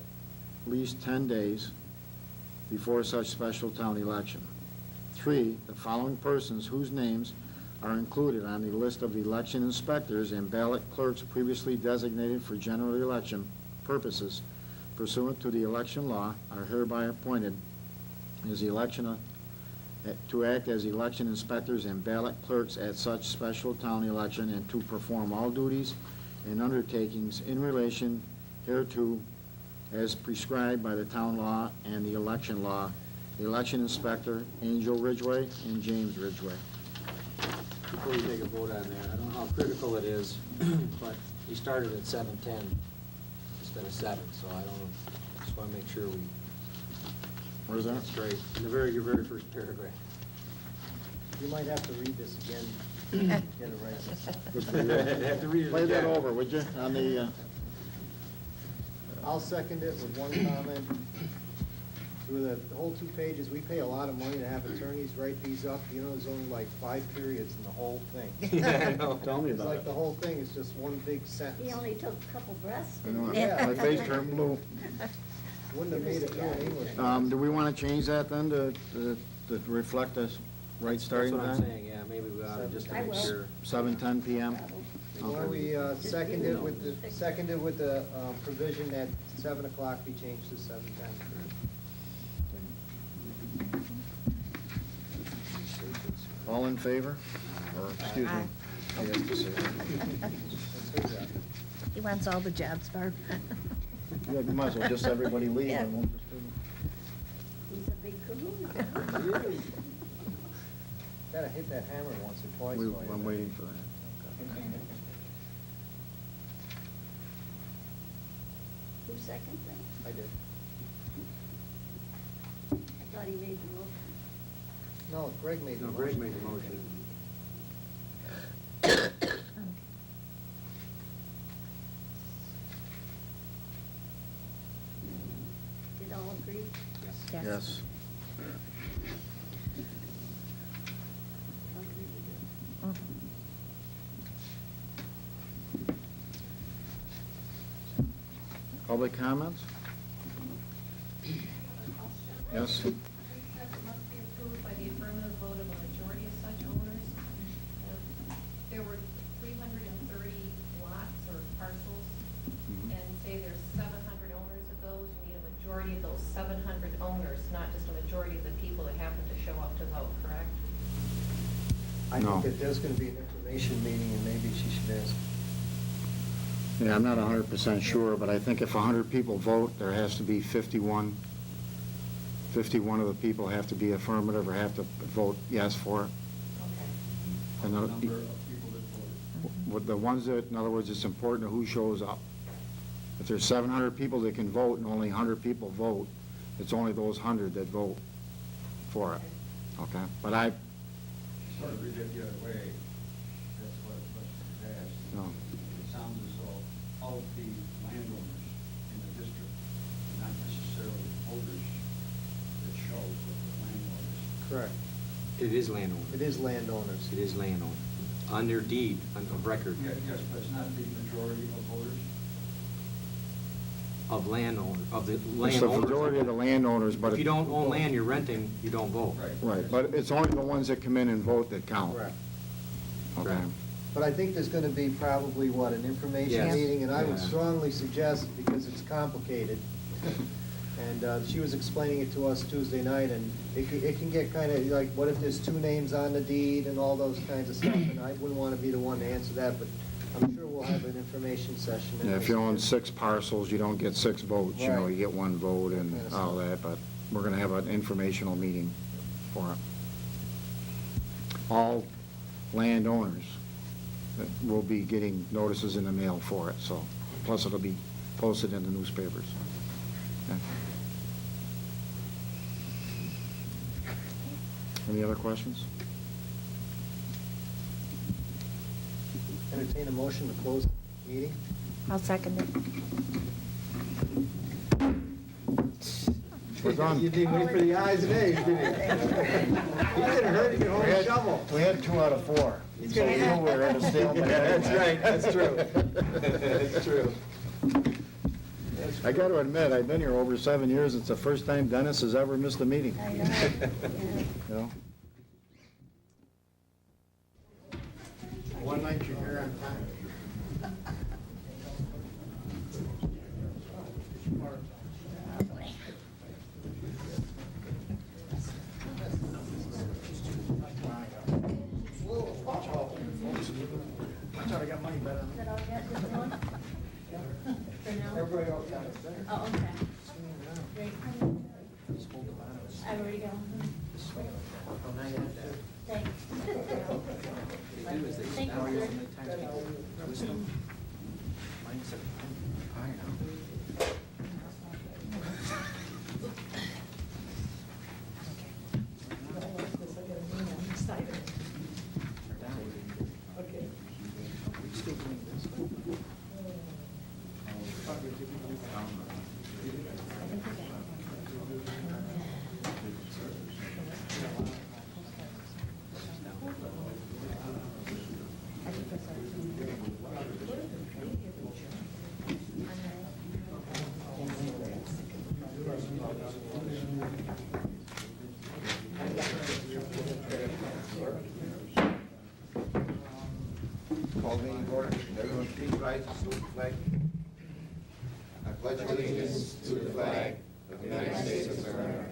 least 10 days before such special town election. 3, the following persons whose names are included on the list of election inspectors and ballot clerks previously designated for general election purposes pursuant to the election law are hereby appointed as to act as election inspectors and ballot clerks at such special town election, and to perform all duties and undertakings in relation hereto as prescribed by the town law and the election law. The election inspector, Angel Ridgway and James Ridgway. Before you take a vote on that, I don't know how critical it is, but he started at 7:10 instead of 7, so I don't know. Just want to make sure we Where's that? straight. In your very first paragraph. You might have to read this again, get it right. Good for you. Have to read it Play that again. over, would you, on the, I'll second it with one comment. Through the whole 2 pages, we pay a lot of money to have attorneys write these up. You know, there's only like 5 periods in the whole thing. Yeah, I know. Tell me It's about like it. the whole thing is just one big He sentence. only took a couple breaths. I know, Yeah. my face turned blue. Wouldn't have made it fluent English. Do we want to change that then to reflect the right That's starting what I'm time? saying, yeah, maybe we ought to just to I make will. sure. 7:10 p.m.? Well, we seconded with the provision that 7 o'clock be changed to 7:10. All in favor? Or, excuse me. Aye. he has to say that. That's her job. He wants all the jobs, Barb. Yeah, you might as well just everybody leave. Yeah. and we'll just do He's a big kahuna. Gotta hit that hammer once or it. twice. while you're I'm there. waiting for that. Who seconded that? I did. I thought he made the motion. No, Greg made the No, motion. Greg made the motion. Did all agree? Yes. Yes. Mhm. Public comments? Yes? It must be approved by the affirmative vote of a majority of such owners. There were 330 lots or parcels, Mhm. and say there's 700 owners of those. We need a majority of those 700 owners, not just a majority of the people that happen to show up to vote, correct? I No. think that there's gonna be an information meeting and maybe she should ask. Yeah, I'm not 100% sure, but I think if 100 people vote, there has to be 51 of the people have to be affirmative or have to vote yes for it. Okay. And with the ones that, in other words, it's important who shows up. If there's 700 people that can vote and only 100 people vote, it's only those 100 that vote for it, okay? But I, Sort of read it the other way, that's what was asked. no, It sounds as though all of the landowners in the district, not necessarily voters that show, but the landowners. Correct. It is landowner. It is landowners. It is landowner. On their deed, of record, Yes, but it's not the majority of voters. of landowner, of the it's the landowners. majority of the landowners, but. If you don't own land, you're renting, you don't vote. Right, but it's only the ones that come in and vote that count. Correct. Okay. Correct. But I think there's gonna be probably, what, an information Yes. meeting, and I would Yeah. strongly suggest, because it's complicated, and she was explaining it to us Tuesday night, and it can get kind of like, what if there's 2 names on the deed and all those kinds of stuff, and I wouldn't want to be the one to answer that, but I'm sure we'll have an information session. Yeah, if you own 6 parcels, you don't get 6 votes, you know, Right. you get 1 vote and That kind of all stuff. that, but we're gonna have an informational meeting for it. All landowners will be getting notices in the mail for it, so, plus it'll be posted in the newspapers. Okay. Any other questions? Entertain a motion to close the meeting. I'll second it. We're done. You didn't wait for the ayes and ayes, did you? He's in a hurry to get hold of the shovel. We had 2 out of 4. He's So gonna- we knew we were at a stalemate. That's right, that's true. That's true. I got to admit, I've been here over 7 years. It's the first time Dennis has ever missed a meeting. I know. You know? One night you're here on time. Watch out, I got money better than Is that all you got, just one? For now? everybody else got it there. Oh, okay. Great. I've already got one. Thanks. Thank you, sir. Call the meeting to order. Everyone please rise and salute the flag. I pledge allegiance to the flag of the United States of America,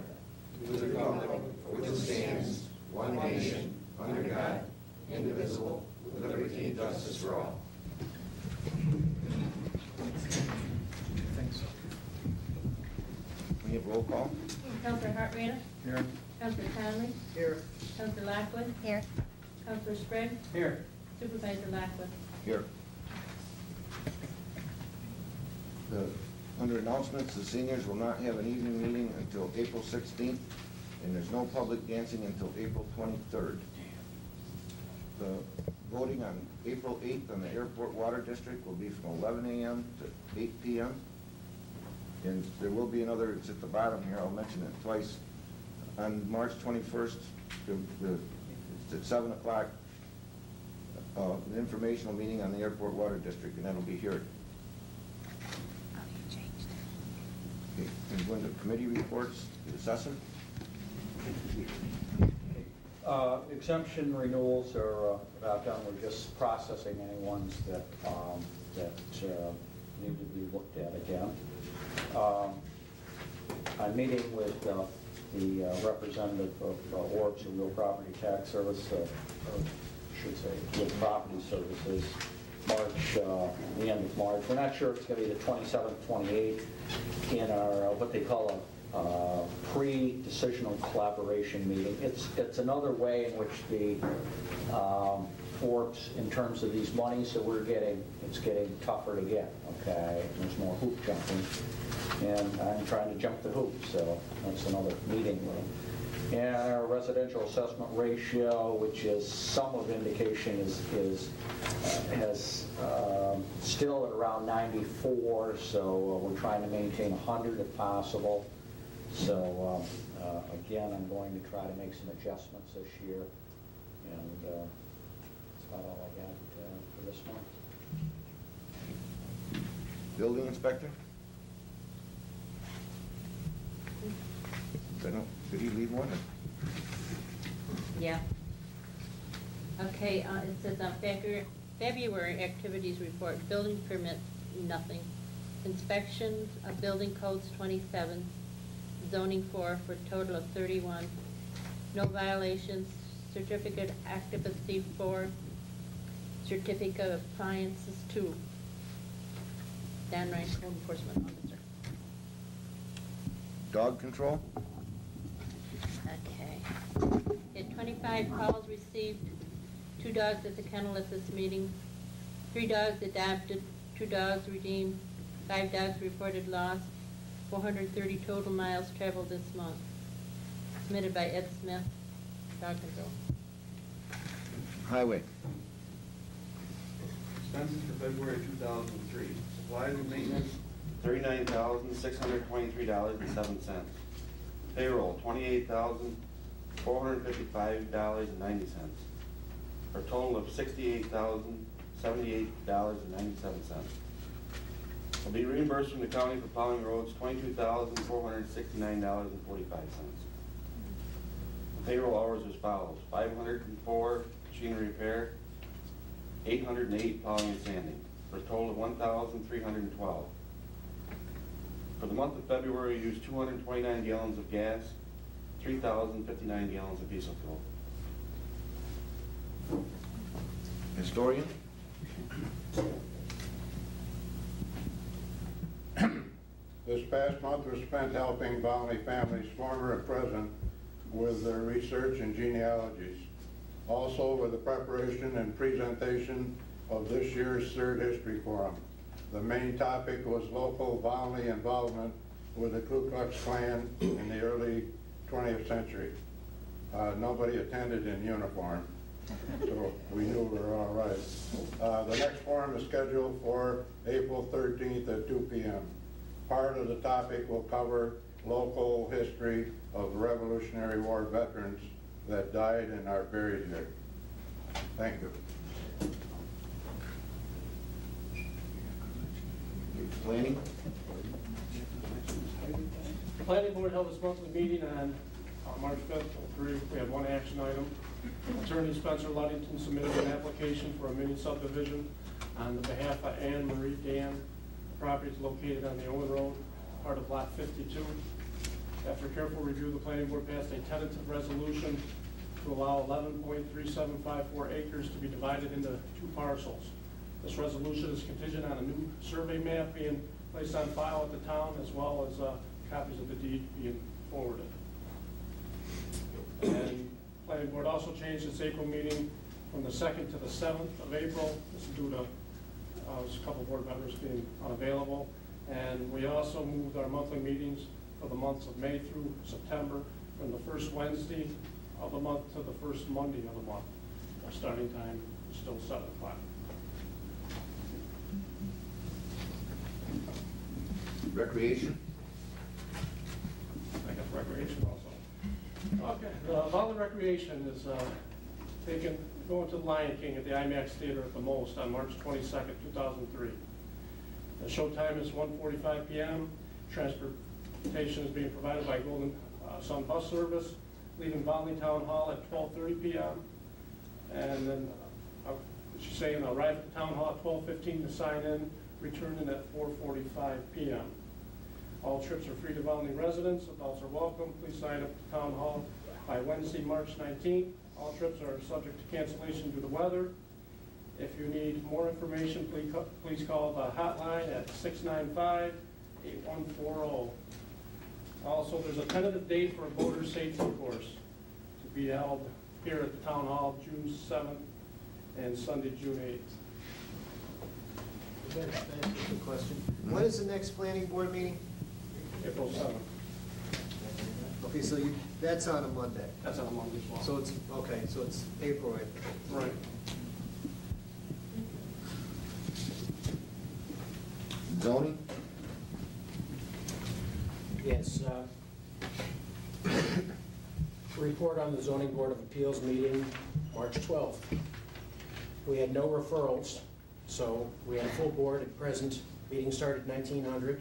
to the republic for which it stands, one nation, under God, indivisible, with liberty and justice for all. We have roll call. Counselor Hartranft. Here. Counselor Conley. Here. Counselor Lockwood. Here. Counselor Sprague. Here. Supervisor Lockwood. Here. Under announcements, the seniors will not have an evening meeting until April 16th, and there's no public dancing until April 23rd. The voting on April 8th on the Airport Water District will be from 11 a.m. to 8 p.m. And there will be another, it's at the bottom here, I'll mention it twice. On March 21st, it's at 7 o'clock, an informational meeting on the Airport Water District, and that'll be here. Okay, and going to committee reports, the assessor. Exemption renewals are about done. We're just processing any ones that need to be looked at again. I'm meeting with the representative of Orbs, the Real Property Tax Service, or I should say Real Property Services, the end of March. We're not sure if it's going to be the 27th, 28th in our, what they call a pre-decisional collaboration meeting. It's another way in which the Orbs, in terms of these monies that we're getting, it's getting tougher to get, okay? There's more hoop jumping, and I'm trying to jump the hoop, so that's another meeting room. And our residential assessment ratio, which is some of indication has still at around 94, so we're trying to maintain 100 if possible. So again, I'm going to try to make some adjustments this year, and that's about all I got for this month. Building inspector? Did he leave one? Yeah. Okay, it says on February activities report, building permits, nothing. Inspections of building codes, 27. Zoning 4 for a total of 31. No violations. Certificate occupancy 4. Certificate of appliances 2. Dan Ryan, code enforcement officer. Dog control? Okay. Had 25 calls received, 2 dogs at the kennel at this meeting, 3 dogs adopted, 2 dogs redeemed, 5 dogs reported lost, 430 total miles traveled this month. Submitted by Ed Smith. Dog control. Highway. Expenses for February 2003. Supplies and maintenance, $39,623.07. Payroll, $28,455.90. For a total of $68,078.97. Will be reimbursed from the county for plowing roads, $22,469.45. Payroll hours as follows: 504 machinery repair, 808 plowing and sanding, for a total of 1,312. For the month of February, we used 229 gallons of gas, 3,059 gallons of diesel fuel. Historian. This past month was spent helping Volney families, former and present, with their research and genealogies. Also with the preparation and presentation of this year's third History Forum. The main topic was local Volney involvement with the Ku Klux Klan in the early 20th century. Nobody attended in uniform, so we knew we were all right. The next forum is scheduled for April 13th at 2 p.m. Part of the topic will cover local history of Revolutionary War veterans that died and are buried here. Thank you. Planning. The Planning Board held its monthly meeting on March 5th. We had one action item. Attorney Spencer Ludington submitted an application for a mini subdivision on the behalf of Anne Marie Dan. The property is located on the Owen Road, part of Lot 52. After careful review, the Planning Board passed a tentative resolution to allow 11.3754 acres to be divided into 2 parcels. This resolution is contingent on a new survey map being placed on file at the town, as well as copies of the deed being forwarded. And Planning Board also changed its April meeting from the 2nd to the 7th of April. This is due to there's a couple board members being unavailable. And we also moved our monthly meetings for the months of May through September from the first Wednesday of the month to the first Monday of the month. Our starting time is still 7 o'clock. Recreation. I got recreation also. Okay, Volney Recreation is going to the Lion King at the IMAX Theater at the most on March 22nd, 2003. The showtime is 1:45 p.m. Transportation is being provided by Golden Sun Bus Service, leaving Volney Town Hall at 12:30 p.m. And then, she's saying, arrive at the Town Hall at 12:15 to sign in, returning at 4:45 p.m. All trips are free to Volney residents. Adults are welcome. Please sign up at Town Hall by Wednesday, March 19th. All trips are subject to cancellation due to weather. If you need more information, please call the hotline at 695-8140. Also, there's a tentative date for a voter safety course to be held here at the Town Hall June 7th and Sunday, June 8th. Good question. When is the next planning board meeting? April 7th. Okay, so that's on a Monday. That's on a Monday as well. So it's, okay, so it's April, right? Right. Zoning. Yes. Report on the Zoning Board of Appeals meeting, March 12th. We had no referrals, so we had a full board at present. Meeting started at 1900.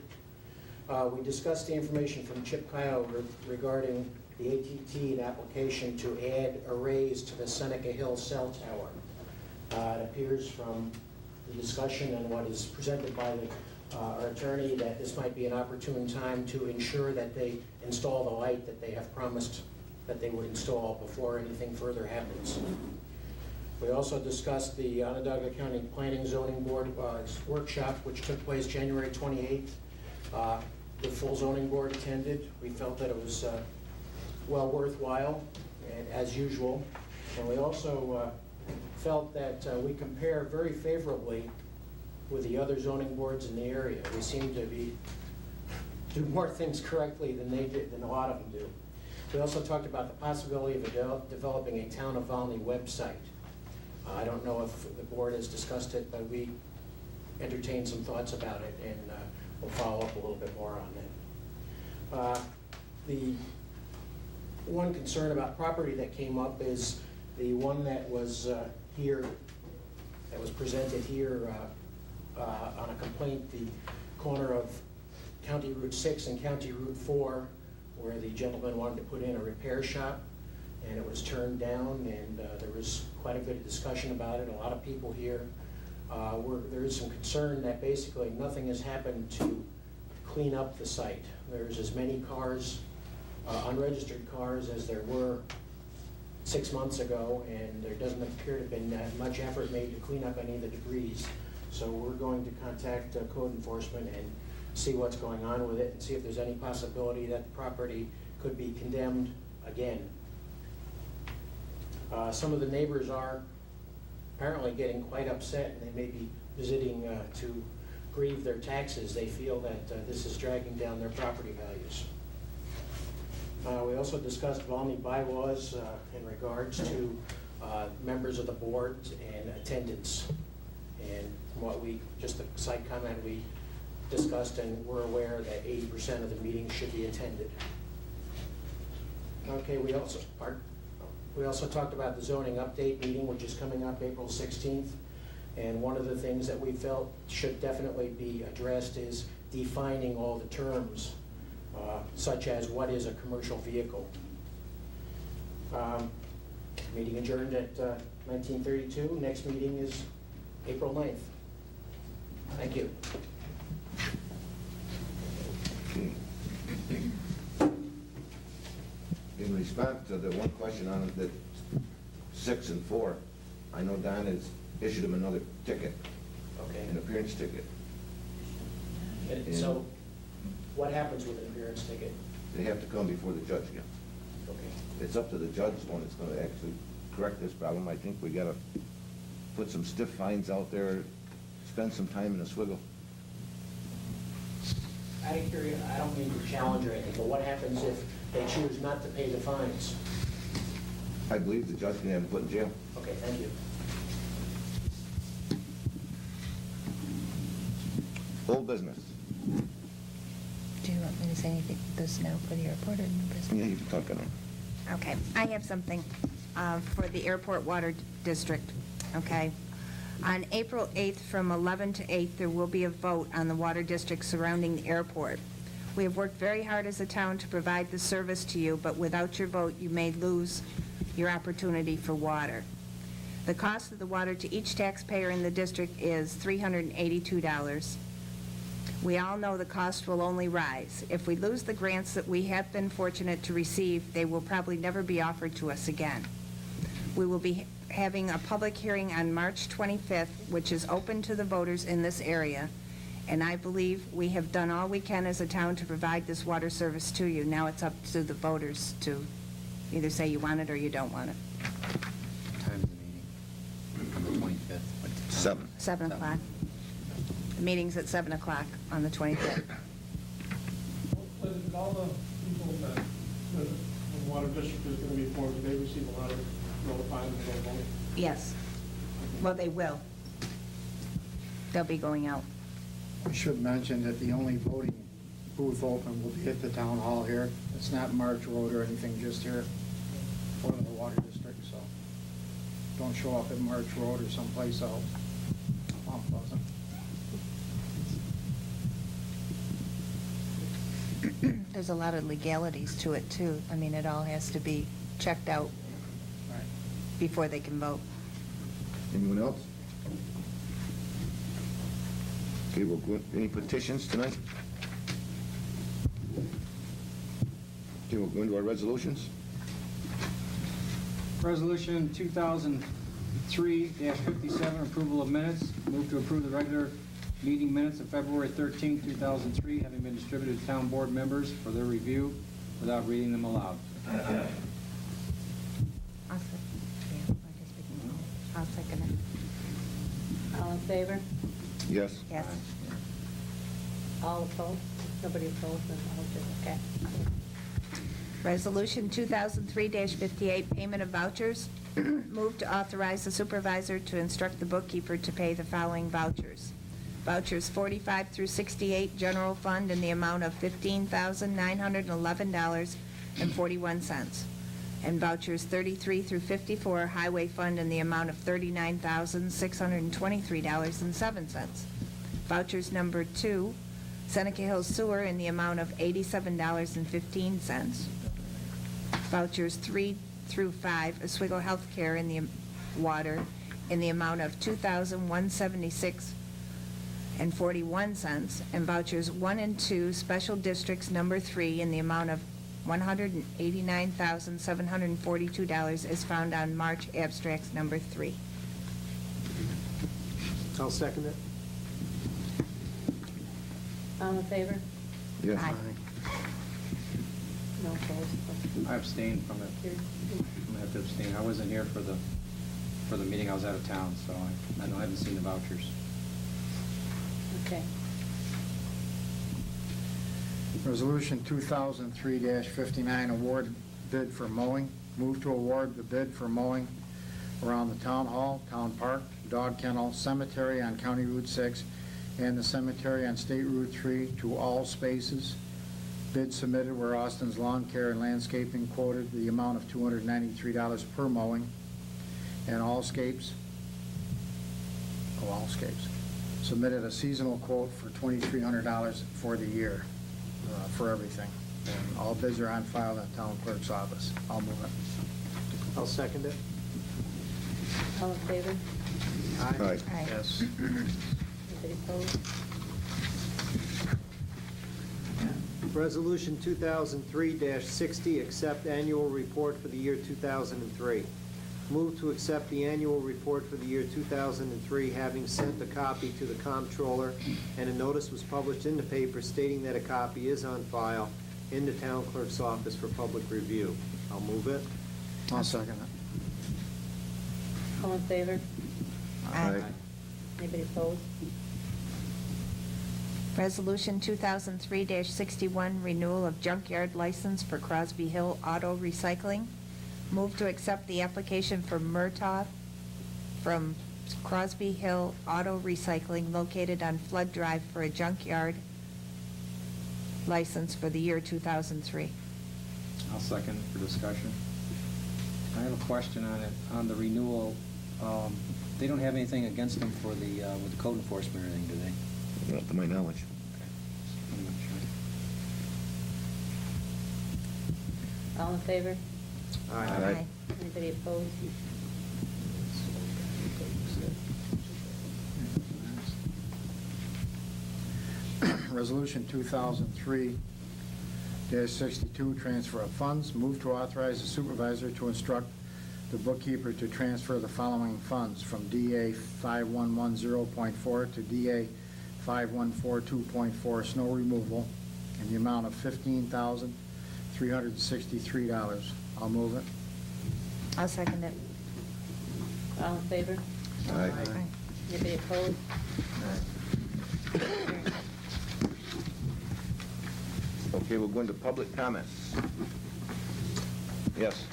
We discussed the information from Chip Kyle regarding the ATT and application to add arrays to the Seneca Hill cell tower. It appears from the discussion and what is presented by our attorney that this might be an opportune time to ensure that they install the light that they have promised that they would install before anything further happens. We also discussed the Onondaga County Planning Zoning Board workshop, which took place January 28th. The full zoning board attended. We felt that it was well worthwhile, as usual. And we also felt that we compare very favorably with the other zoning boards in the area. We seem to do more things correctly than they did, than a lot of them do. We also talked about the possibility of developing a Town of Volney website. I don't know if the board has discussed it, but we entertained some thoughts about it, and we'll follow up a little bit more on that. The one concern about property that came up is the one that was here, that was presented here on a complaint, the corner of County Route 6 and County Route 4, where the gentleman wanted to put in a repair shop, and it was turned down, and there was quite a bit of discussion about it, a lot of people here. There is some concern that basically nothing has happened to clean up the site. There's as many cars, unregistered cars, as there were 6 months ago, and there doesn't appear to have been much effort made to clean up any of the debris. So we're going to contact code enforcement and see what's going on with it, and see if there's any possibility that the property could be condemned again. Some of the neighbors are apparently getting quite upset, and they may be visiting to grieve their taxes. They feel that this is dragging down their property values. We also discussed Volney bylaws in regards to members of the board and attendance. And what just a side comment, we discussed and we're aware that 80% of the meetings should be attended. Okay, we also talked about the zoning update meeting, which is coming up April 16th. And one of the things that we felt should definitely be addressed is defining all the terms, such as what is a commercial vehicle. Meeting adjourned at 19:32. Next meeting is April 9th. Thank you. Okay. In response to the one question on the 6 and 4, I know Don has issued him another ticket, Okay. an appearance ticket. And so, what happens with an appearance ticket? They have to come before the judge again. Okay. It's up to the judge when it's going to actually correct this problem. I think we got to put some stiff fines out there, spend some time in a swiggle. Out of curiosity, I don't mean to challenge or anything, but what happens if they choose not to pay the fines? I believe the judge can have him put in jail. Okay, thank you. Old business. Do you want me to say anything this now for the airport or new business? Yeah, you can talk on it. Okay, I have something for the Airport Water District, okay? On April 8th, from 11 to 8, there will be a vote on the water district surrounding the airport. We have worked very hard as a town to provide the service to you, but without your vote, you may lose your opportunity for water. The cost of the water to each taxpayer in the district is $382. We all know the cost will only rise. If we lose the grants that we have been fortunate to receive, they will probably never be offered to us again. We will be having a public hearing on March 25th, which is open to the voters in this area, and I believe we have done all we can as a town to provide this water service to you. Now it's up to the voters to either say you want it or you don't want it. Time of the meeting, on the 25th. 7. 7 o'clock. The meeting's at 7 o'clock on the 25th. Did all the people that the water district is going to be formed, did they receive a letter notifying them they'll vote? Yes. Well, they will. They'll be going out. I should mention that the only voting booth open will be at the town hall here. It's not March Road or anything, just here for the water district, so don't show up at March Road or someplace else. Mount Pleasant. There's a lot of legalities to it, too. I mean, it all has to be checked out Right. before they can vote. Anyone else? Okay, we'll go, any petitions tonight? Okay, we'll go into our resolutions. Resolution 2003-57, approval of minutes. Move to approve the regular meeting minutes of February 13, 2003, having been distributed to town board members for their review without reading them aloud. I'll second it. All in favor? Yes. Yes. All opposed? Nobody opposed? Then I'll do, okay. Resolution 2003-58, payment of vouchers. Move to authorize the supervisor to instruct the bookkeeper to pay the following vouchers. Vouchers 45 through 68, general fund, in the amount of $15,911.41. And vouchers 33 through 54, highway fund, in the amount of $39,623.07. Vouchers number 2, Seneca Hills Sewer, in the amount of $87.15. Vouchers 3 through 5, Oswego Healthcare in the water, in the amount of $2,176.41, and vouchers 1 and 2, Special Districts number 3, in the amount of $189,742, is found on March abstracts number 3. I'll second it. All in favor? Yes. Aye. No opposed? I abstained from it. I'm gonna have to abstain. I wasn't here for the meeting. I was out of town, so I haven't seen the vouchers. Okay. Resolution 2003-59, award bid for mowing. Move to award the bid for mowing around the town hall, town park, dog kennel, cemetery on County Route 6, and the cemetery on State Route 3 to all spaces. Bid submitted where Austin's Lawn Care and Landscaping quoted the amount of $293 per mowing, and Allscapes submitted a seasonal quote for $2,300 for the year for everything. And all bids are on file at the town clerk's office. I'll move it. I'll second it. All in favor? Aye. Aye. Yes. Anybody opposed? Resolution 2003-60, accept annual report for the year 2003. Move to accept the annual report for the year 2003, having sent a copy to the comptroller, and a notice was published in the paper stating that a copy is on file in the town clerk's office for public review. I'll move it. I'll second it. All in favor? Aye. Anybody opposed? Resolution 2003-61, renewal of junkyard license for Crosby Hill Auto Recycling. Move to accept the application for Murtaugh from Crosby Hill Auto Recycling located on Flood Drive for a junkyard license for the year 2003. I'll second for discussion. I have a question on it, on the renewal. They don't have anything against them for the, with the code enforcement or anything, do they? Not to my knowledge. I'm not sure. All in favor? Aye. Anybody opposed? Resolution 2003-62, transfer of funds. Move to authorize the supervisor to instruct the bookkeeper to transfer the following funds from DA 5110.4 to DA 5142.4 snow removal in the amount of $15,363. I'll move it. I'll second it. All in favor? Aye. Anybody opposed? Okay, we'll go into public comments. Yes.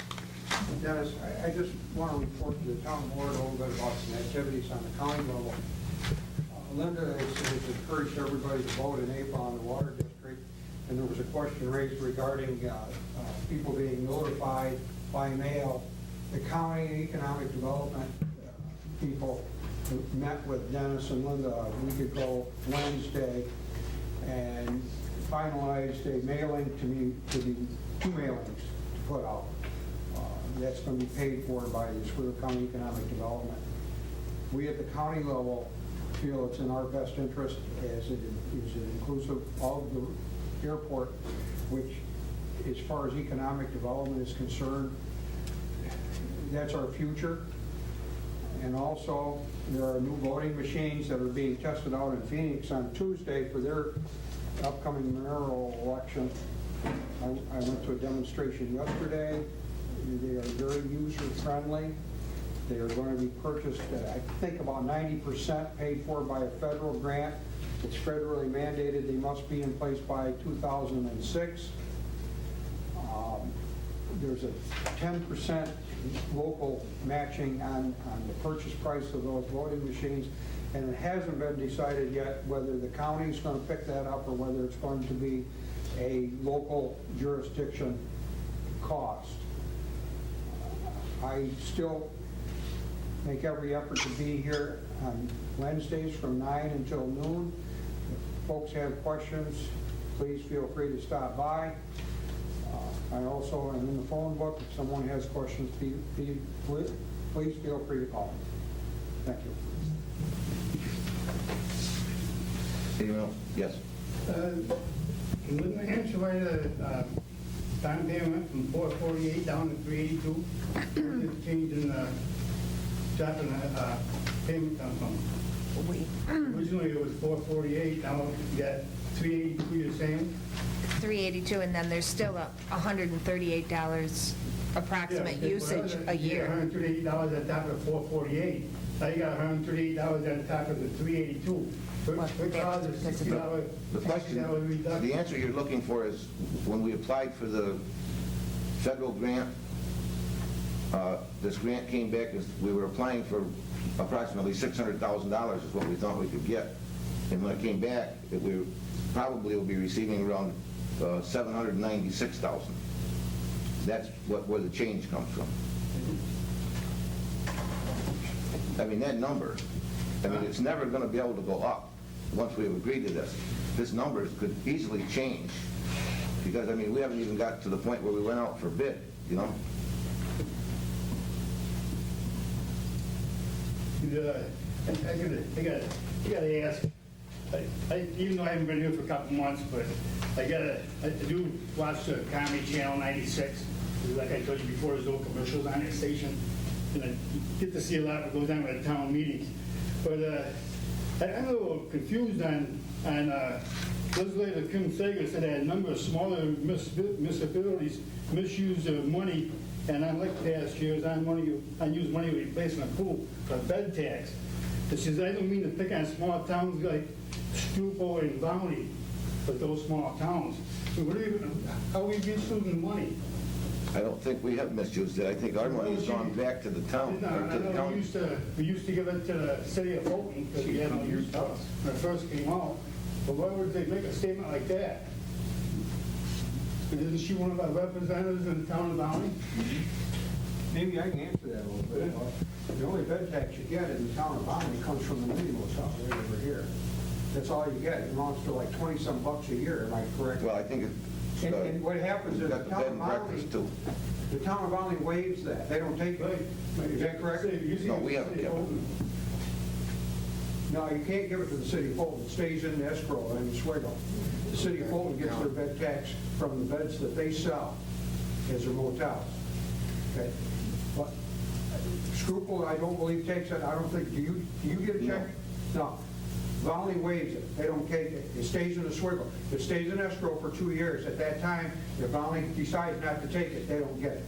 Dennis, I just want to report to the town board a little bit about some activities on the county level. Linda has encouraged everybody to vote in April on the water district, and there was a question raised regarding people being notified by mail. The county economic development people met with Dennis and Linda a week ago, Wednesday, and finalized a mailing to be two mailings to put out. That's going to be paid for by the Oswego County Economic Development. We at the county level feel it's in our best interest, as it is inclusive of the airport, which, as far as economic development is concerned, that's our future. And also, there are new voting machines that are being tested out in Phoenix on Tuesday for their upcoming mayoral election. I went to a demonstration yesterday. They are very user-friendly. They are going to be purchased, I think about 90% paid for by a federal grant. It's federally mandated. They must be in place by 2006. There's a 10% local matching on the purchase price of those voting machines, and it hasn't been decided yet whether the county's going to pick that up or whether it's going to be a local jurisdiction cost. I still make every effort to be here on Wednesdays from 9 until noon. If folks have questions, please feel free to stop by. I also am in the phone book. If someone has questions, please feel free to call me. Thank you. Anyone else? Yes. With my answer why the time payment went from 448 down to 382, just changing the dropping the payment come from. Originally it was 448, now you got 382, you're saying? 382, and then there's still a $138 approximate usage a year. $138 at the top of the 448. Now you got $138 at the top of the 382. The question, the answer you're looking for is, when we applied for the federal grant, this grant came back as we were applying for approximately $600,000 is what we thought we could get. And when it came back, we probably will be receiving around $796,000. That's where the change comes from. I mean, that number, it's never going to be able to go up once we have agreed to this. This number could easily change because, we haven't even got to the point where we went out for bid, you know? I gotta ask, even though I haven't been here for a couple months, but I do watch the Comedy Channel 96. Like I told you before, there's no commercials on that station. And I get to see a lot of what goes on at town meetings. But I'm a little confused on legislator Kim Sager said that a number of smaller municipalities misuse their money, and unlike past years, unused money replacing a pool for bed tax. It says, I don't mean to pick on small towns like Schuylkill and Volney, but those small towns. How are we misusing money? I don't think we have misused it. I think our money's gone back to the town. We used to give it to the city of Fulton because we had no use for it when it first came out. But why would they make a statement like that? And isn't she one of our representatives in the town of Downey? Maybe I can answer that a little bit. The only bed tax you get in the town of Volney comes from the minimum stuff right over here. That's all you get. It amounts to like 20-some bucks a year. Am I correct? Well, I think it's... And what happens is the town of Volney waives that. They don't take it. Is that correct? No, we haven't kept it. No, you can't give it to the city of Fulton. It stays in escrow in Swiggle. The city of Fulton gets their bed tax from the beds that they sell as their motels. Okay? But Schuylkill, I don't believe takes it. I don't think, do you get a check? No. Volney waives it. They don't take it. It stays in the Swiggle. It stays in escrow for 2 years. At that time, if Volney decides not to take it, they don't get it.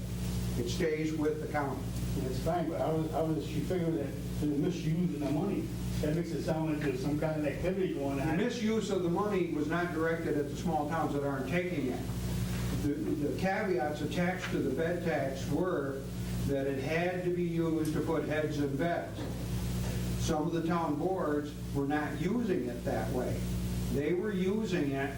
It stays with the county. That's fine, but how does she figure that they're misusing the money? That makes it sound like there's some kind of activity going on. The misuse of the money was not directed at the small towns that aren't taking it. The caveats attached to the bed tax were that it had to be used to put heads in beds. Some of the town boards were not using it that way. They were using it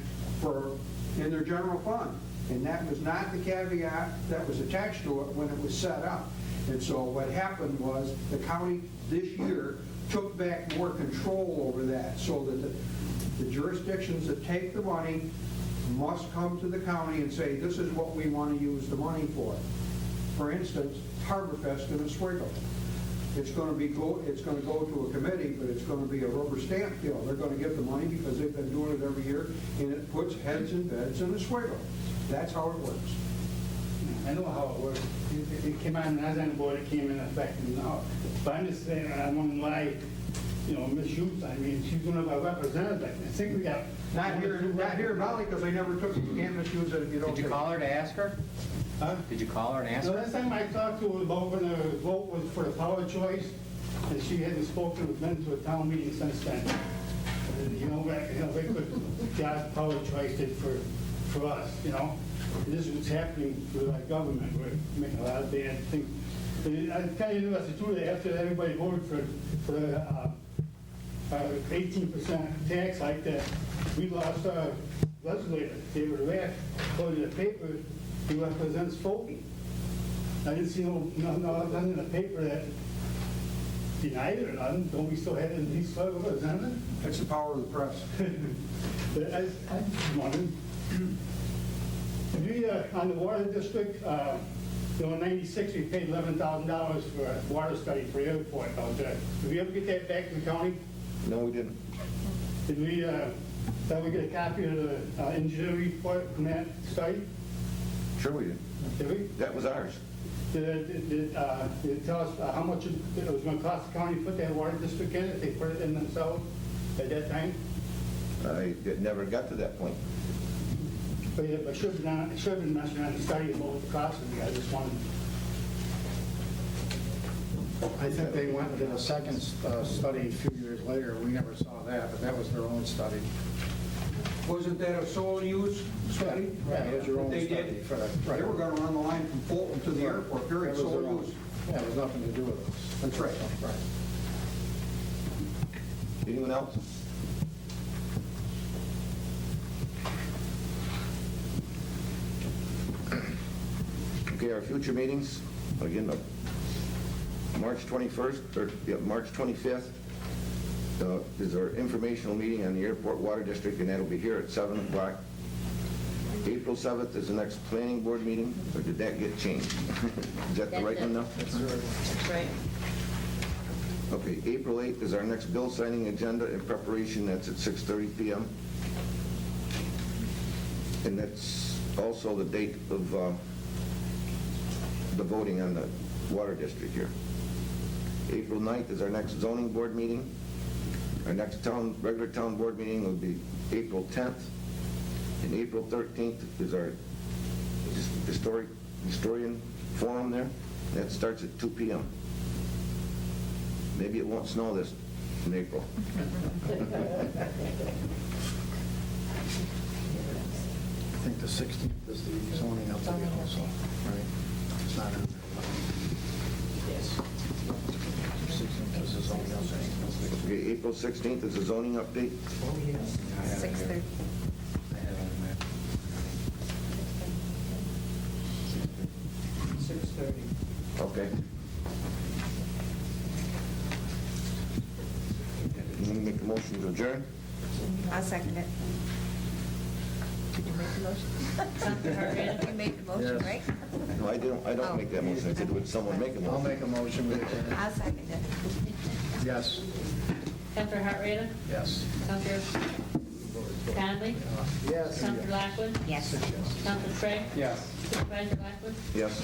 in their general fund, and that was not the caveat that was attached to it when it was set up. And so what happened was the county this year took back more control over that, so that the jurisdictions that take the money must come to the county and say, this is what we want to use the money for. For instance, Harborfest in Oswego. It's going to go to a committee, but it's going to be a rubber stamp deal. They're going to get the money because they've been doing it every year, and it puts heads in beds in Oswego. That's how it works. I know how it works. It came on, as on the board, it came in effect now. But I'm just saying, I wouldn't lie, misuse. I mean, she's one of our representatives. I think we got... Not here in Valley, because they never took it. You can't misuse it if you don't. Did you call her to ask her? Huh? Did you call her and ask The her? last time I talked to her about when the vote was for the power choice, and she hadn't spoken with men to a town meeting since then. They could, Josh Power Choice did for for us, you know? And this is what's happening with our government. We're making a lot of bad things. And I'm kind of interested too, that after everybody voted for the 18% tax hike, that we lost our legislator, David Rack, according to the paper, he represents Foley. I didn't see nothing in the paper that denied it or nothing. Don't we still have it in these representatives? That's the power of the press. But I just wondered, we, on the water district, in '96, we paid $11,000 for a water study for the airport out there. Did we ever get that back to the county? No, we didn't. Did we, thought we get a copy of the engineering report from that study? Sure we did. Did we? That was ours. Did it tell us how much it was going to cost the county to put that water district in, if they put it in themselves at that time? It never got to that point. But it should have been mentioned on the study of what the cost would be. I just wanted. I think they went and did a second study a few years later. We never saw that, but that was their own study. Wasn't that a sole use study? Yeah, it was your own They study. did. For the- They were gonna run the line from Fulton to the airport, period, That was sole their own. use. Yeah, it was nothing to do with us. That's right. Right. Anyone else? Okay, our future meetings, again, March 21st, or March 25th is our informational meeting on the airport water district, and that'll be here at 7 o'clock. April 7th is the next planning board meeting, or did that get changed? Is that the right one now? That's right. Okay, April 8th is our next bill signing agenda in preparation. That's at 6:30 p.m. And that's also the date of the voting on the water district here. April 9th is our next zoning board meeting. Our next regular town board meeting will be April 10th. And April 13th is our historian forum there. That starts at 2 p.m. Maybe it won't snow this in April. I think the 16th is the zoning update also, right? It's not in there. Yes. 16th is the zoning update. Okay, April 16th is the zoning update. 6:30. 6:30. Okay. You want to make a motion to adjourn? I'll second it. Did you make the motion? You made the motion, Yes. right? No, I don't make that motion. I said, would someone make a motion? I'll make a motion. We adjourn. I'll second it. Yes. Counselor Hartretter? Yes. Counselor Conley? Yes. Counselor Lockwood? Yes. Counselor Craig? Yes. Supervisor Lockwood? Yes.